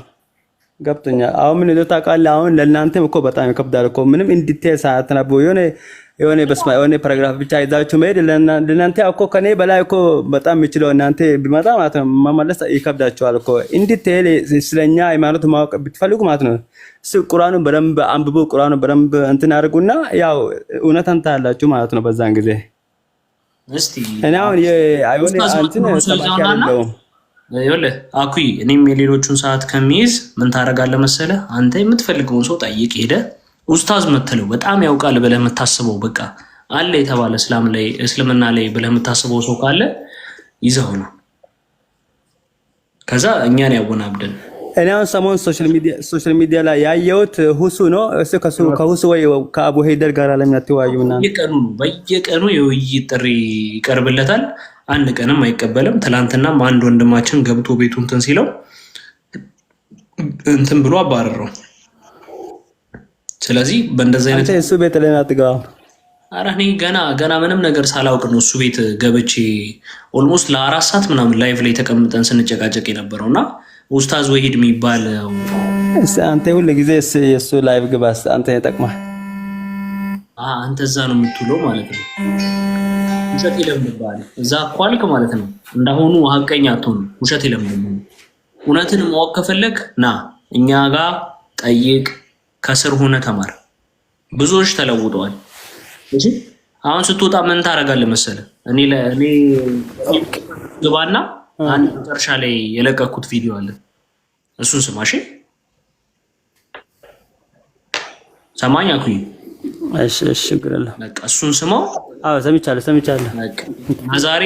ገብቶኛል። አሁን ምን እንደው ታውቃለህ? አሁን ለእናንተም እኮ በጣም ይከብዳል እኮ ምንም ኢንዲቴል ሳትነቡ የሆነ በስማ የሆነ ፓራግራፍ ብቻ ይዛችሁ መሄድ ለእናንተ እኮ ከኔ በላይ እኮ በጣም የሚችለው እናንተ ቢመጣ ማለት ነው መመለስ ይከብዳችኋል እኮ። ኢንዲቴል ስለኛ ሃይማኖት ማወቅ ብትፈልጉ ማለት ነው እሱ ቁርአኑን በደንብ አንብቡ። ቁርአኑን በደንብ እንትን አድርጉና ያው እውነታን ታያላችሁ ማለት ነው በዛን ጊዜ። እስቲ እኔ አሁን የአይሆን አንተን ሰባኪ አይደለሁም። ይኸውልህ አኩይ እኔም የሌሎቹን ሰዓት ከሚይዝ ምን ታደርጋለህ መሰለህ? አንተ የምትፈልገውን ሰው ጠይቅ ሄደህ ኡስታዝ ምትለው በጣም ያውቃል ብለህ የምታስበው በቃ አለ የተባለ እስልምና ላይ ብለህ የምታስበው ሰው ካለ ይዘው ነው። ከዛ እኛን ያወናብደን። እኔ አሁን ሰሞኑን ሶሻል ሚዲያ ላይ ያየሁት ሁሱ ነው። እሱ ከሁሱ ወይ ከአቡ ሄደር ጋር ለምን አትወያዩና? በየቀኑ የውይይት ጥሪ ይቀርብለታል። አንድ ቀንም አይቀበልም። ትላንትናም አንድ ወንድማችን ገብቶ ቤቱ እንትን ሲለው እንትን ብሎ አባረረው። ስለዚህ በእንደዚህ አይነት እሱ ቤት ላይ አትገባም። ኧረ እኔ ገና ምንም ነገር ሳላውቅ ነው እሱ ቤት ገብቼ ኦልሞስት ለ4 ሰዓት ምናምን ላይቭ ላይ ተቀምጠን ስንጨቃጨቅ የነበረው እና ኡስታዝ ወሂድ የሚባል አንተ ሁሉ ጊዜ የሱ ላይቭ ግባስ አንተ ይጠቅማል። አንተ እዛ ነው የምትውለው ማለት ነው። ውሸት ይለምድብሃል እዛ ኳልክ ማለት ነው። እንዳሁኑ ሀቀኛ አትሆን፣ ውሸት ይለምድብሃል። እውነትን ማወቅ ከፈለግ ና እኛ ጋር ጠይቅ፣ ከስር ሆነ ተማር። ብዙዎች ተለውጠዋል። እሺ አሁን ስትወጣ ምን ታደርጋለህ መሰለህ? እኔ ግባና አንድ መጨረሻ ላይ የለቀኩት ቪዲዮ አለ። እሱን ስማ። እሺ ሰማኝ አኩይ? እሺ ችግር የለም። በቃ እሱን ስማው። አዎ ሰምቻለሁ። ዛሬ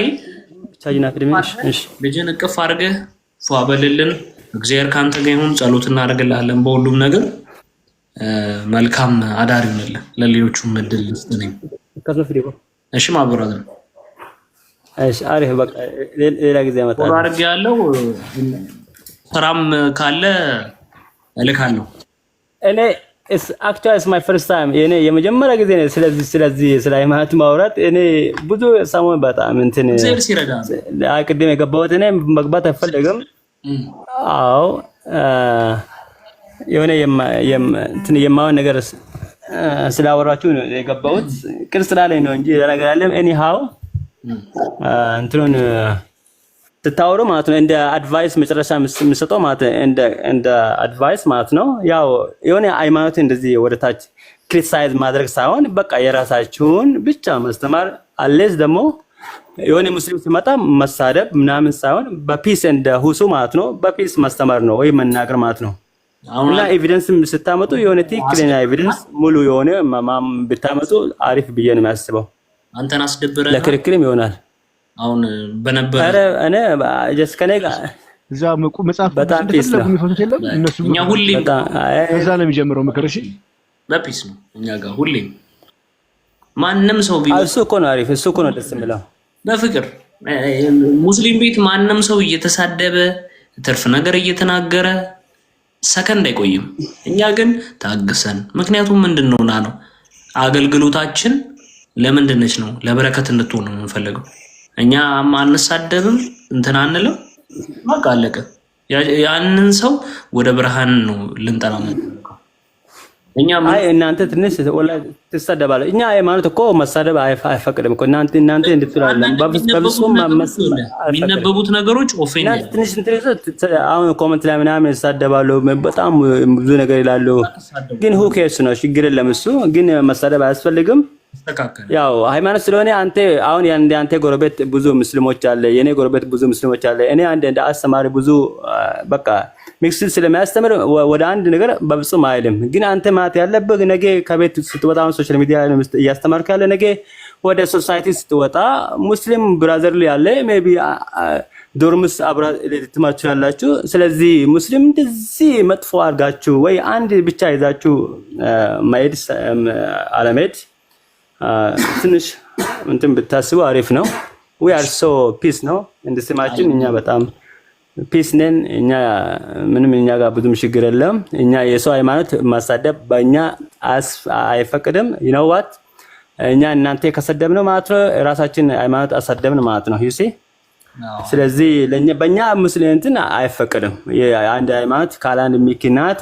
ቻጅና አካዳሚሽ ልጅን እቅፍ አድርገህ ፏ በልልን። እግዚአብሔር ካንተ ጋር ይሁን። ጸሎት እናደርግልሃለን በሁሉም ነገር። መልካም አዳር ይሁንልህ። ለሌሎቹም እድል ልስጥልኝ። እሺ ማብራት ነው። እሺ አሪፍ። በቃ ሌላ ጊዜ አመጣለሁ። አድርግ ያለው ስራም ካለ እልካለሁ። እኔ actually it's my first time የኔ የመጀመሪያ ጊዜ ነው ስለዚህ ስለ ሃይማኖት ማውራት። እኔ ብዙ ሰሞን በጣም እንትን ቅድም የገባሁት እኔ መግባት አይፈልግም። አዎ የሆነ የማውን ነገር ስላወራችሁ ነው የገባሁት። ቅር ስላለኝ ነው እንጂ ነገር አይደለም። anyhow እንትኑን ስታወሩ ማለት ነው እንደ አድቫይስ መጨረሻ የምሰጠው ማለት እንደ አድቫይስ ማለት ነው። ያው የሆነ ሃይማኖት እንደዚህ ወደታች ክሪቲሳይዝ ማድረግ ሳይሆን በቃ የራሳችሁን ብቻ ማስተማር። አለስ ደግሞ የሆነ ሙስሊም ሲመጣ መሳደብ ምናምን ሳይሆን በፒስ እንደ ሁሱ ማለት ነው በፒስ ማስተማር ነው ወይ መናገር ማለት ነው። እና ኤቪደንስ ስታመጡ የሆነ ትክክለኛ ኤቪደንስ ሙሉ የሆነ ብታመጡ አሪፍ ብዬ ነው የሚያስበው። አንተን አስደብረህ ለክርክርም ይሆናል። አሁን በነበረ እኔ ጀስት ከኔ ጋር እዛ መጽሐፍ በጣም ፒስ ነው የሚፈቱት የለም። እነሱ እኛ ሁሌም እዛ ነው የሚጀምረው ምክር። እሺ በፒስ ነው እኛ ጋር ሁሌም ማንም ሰው ቢሆን እሱ እኮ ነው አሪፍ፣ እሱ እኮ ነው ደስ የሚለው። በፍቅር ሙስሊም ቤት ማንም ሰው እየተሳደበ ትርፍ ነገር እየተናገረ ሰከንድ አይቆይም። እኛ ግን ታግሰን፣ ምክንያቱም ምንድነው ነው አገልግሎታችን ለምንድነች ነው ለበረከት እንድትሆን ነው የምንፈልገው። እኛ አንሳደብም እንትን አንልም። በቃ አለቀ። ያንን ሰው ወደ ብርሃን ነው ልንጠራ የምንፈልገው። እኛ እናንተ ትንሽ ወላሂ ትሰደባለ። እኛ ሃይማኖት እኮ መሳደብ አይፈቅድም እኮ እናንተ እንድትላለን በብዙም የሚነበቡት ነገሮች ኦፌንድ ትንሽ አሁን ኮሜንት ላይ ምናምን ይሳደባሉ፣ በጣም ብዙ ነገር ይላሉ። ግን who cares ነው ችግር የለም። እሱ ግን መሳደብ አያስፈልግም። ያው ሃይማኖት ስለሆነ አንተ አሁን አንተ ጎረቤት ብዙ ሙስሊሞች አለ፣ የኔ ጎረቤት ብዙ ሙስሊሞች አለ። እኔ እንደ አስተማሪ ብዙ በቃ ሚክስ ስለሚያስተምር ወደ አንድ ነገር በብጹም አይልም። ግን አንተ ማለት ያለብህ ነገ ከቤት ስትወጣ ሶሻል ሚዲያ እያስተማርክ ያለ ነገ ወደ ሶሳይቲ ስትወጣ ሙስሊም ብራዘር ያለ ሜቢ ዶርምስ አብራ ልትማቹ ያላችሁ። ስለዚህ ሙስሊም እንደዚህ መጥፎ አድርጋችሁ ወይ አንድ ብቻ ይዛችሁ ማይድ አለመድ ትንሽ እንትን ብታስቡ አሪፍ ነው። we are so peace ነው እንደስማችን እኛ በጣም ፒስ ነን። እኛ ምንም እኛ ጋር ብዙም ችግር የለም። እኛ የሰው ሃይማኖት ማሳደብ በእኛ አይፈቅድም። you know what እኛ እናንተ ከሰደብነው ማለት ነው ራሳችን ሃይማኖት አሳደብን ማለት ነው you see። ስለዚህ በእኛ ሙስሊም እንትን አይፈቅድም። አንድ ሃይማኖት ካላንድ ምክንያት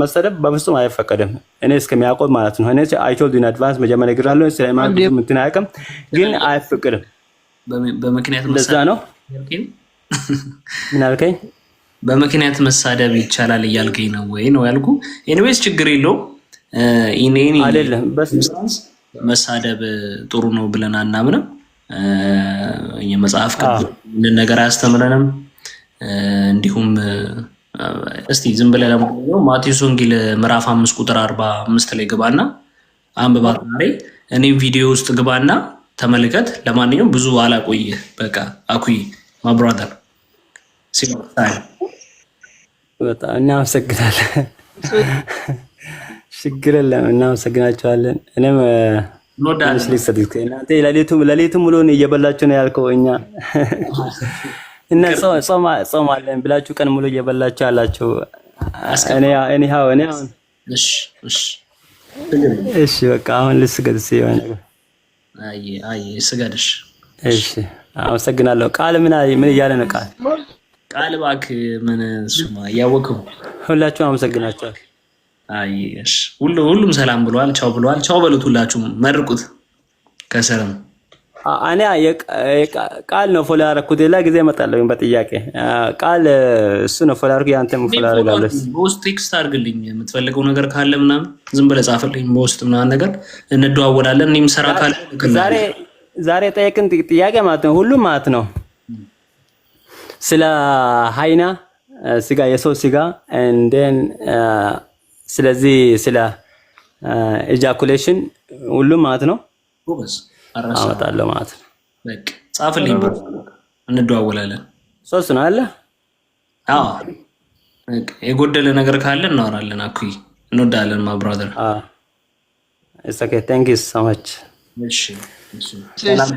መሰደብ በፍጹም አይፈቅድም። እኔ እስከሚያውቀው ማለት ነው። እኔ I told you in advance መጀመሪያ ይግራለሁ ስለ ሃይማኖት እንትን አያውቅም፣ ግን አይፈቅድም። በምክንያት ለዛ ነው ምን አልከኝ? በምክንያት መሳደብ ይቻላል እያልከኝ ነው ወይ ነው ያልኩ። ኤኒዌይስ ችግር የለውም። አይደለም በስ መሳደብ ጥሩ ነው ብለን አናምንም። የመጽሐፍ ቅዱስ ምን ነገር አያስተምረንም። እንዲሁም እስቲ ዝም ብለህ ለማንኛው ማቴዎስ ወንጌል ምዕራፍ 5 ቁጥር 45 ላይ ግባና አንብባት። ዛሬ እኔም ቪዲዮ ውስጥ ግባና ተመልከት። ለማንኛውም ብዙ አላቆየ። በቃ አኩይ ማብራደር ሲታይ በጣም እናመሰግናለን። ችግር የለም፣ እናመሰግናቸዋለን። እኔም እናንተ ሌሊቱም ሙሉ እየበላችሁ ነው ያልከው እኛ እና ጾም አለን ብላችሁ ቀን ሙሉ እየበላችሁ ያላችሁ እኔ አሁን እሺ በቃ አሁን ልስገድ ሲሆን ነገር አይ ስገድሽ። እሺ አመሰግናለሁ። ቃል ምን እያለ ነው? ቃል እባክህ ምን እሱማ እያወቅሁ ሁላችሁም አመሰግናችኋል። አይ እሺ ሁሉም ሰላም ብሏል፣ ቻው ብሏል። ቻው በሉት፣ ሁላችሁም መርቁት ከሰርም እኔ ቃል ነው ፎሎ ያደረኩት። ሌላ ጊዜ እመጣለሁ በጥያቄ ቃል እሱ ነው ፎሎ ያደረኩት። ያንተም ፎሎ አደርጋለሁ። በውስጥ ቴክስት አድርግልኝ የምትፈልገው ነገር ካለ ምናምን ዝም ብለህ ጻፍልኝ በውስጥ ምናምን ነገር እንደዋወላለን። እኔም ሰራ ካለ ዛሬ ጠየቅን ጥያቄ ማለት ነው ሁሉም ማለት ነው ስለ ሃይና ስጋ የሰው ስጋ እንደን ስለዚህ ስለ ኢጃኩሌሽን ሁሉም ማለት ነው አመጣለሁ ማለት ነው። በቃ ጻፍልኝ እንደዋወላለን። ሶስት ነው አለ። አዎ የጎደለ ነገር ካለ እናወራለን። አኩይ እንወዳለን ማ ብራዘር። it's okay, thank you so much። እሺ ሰላም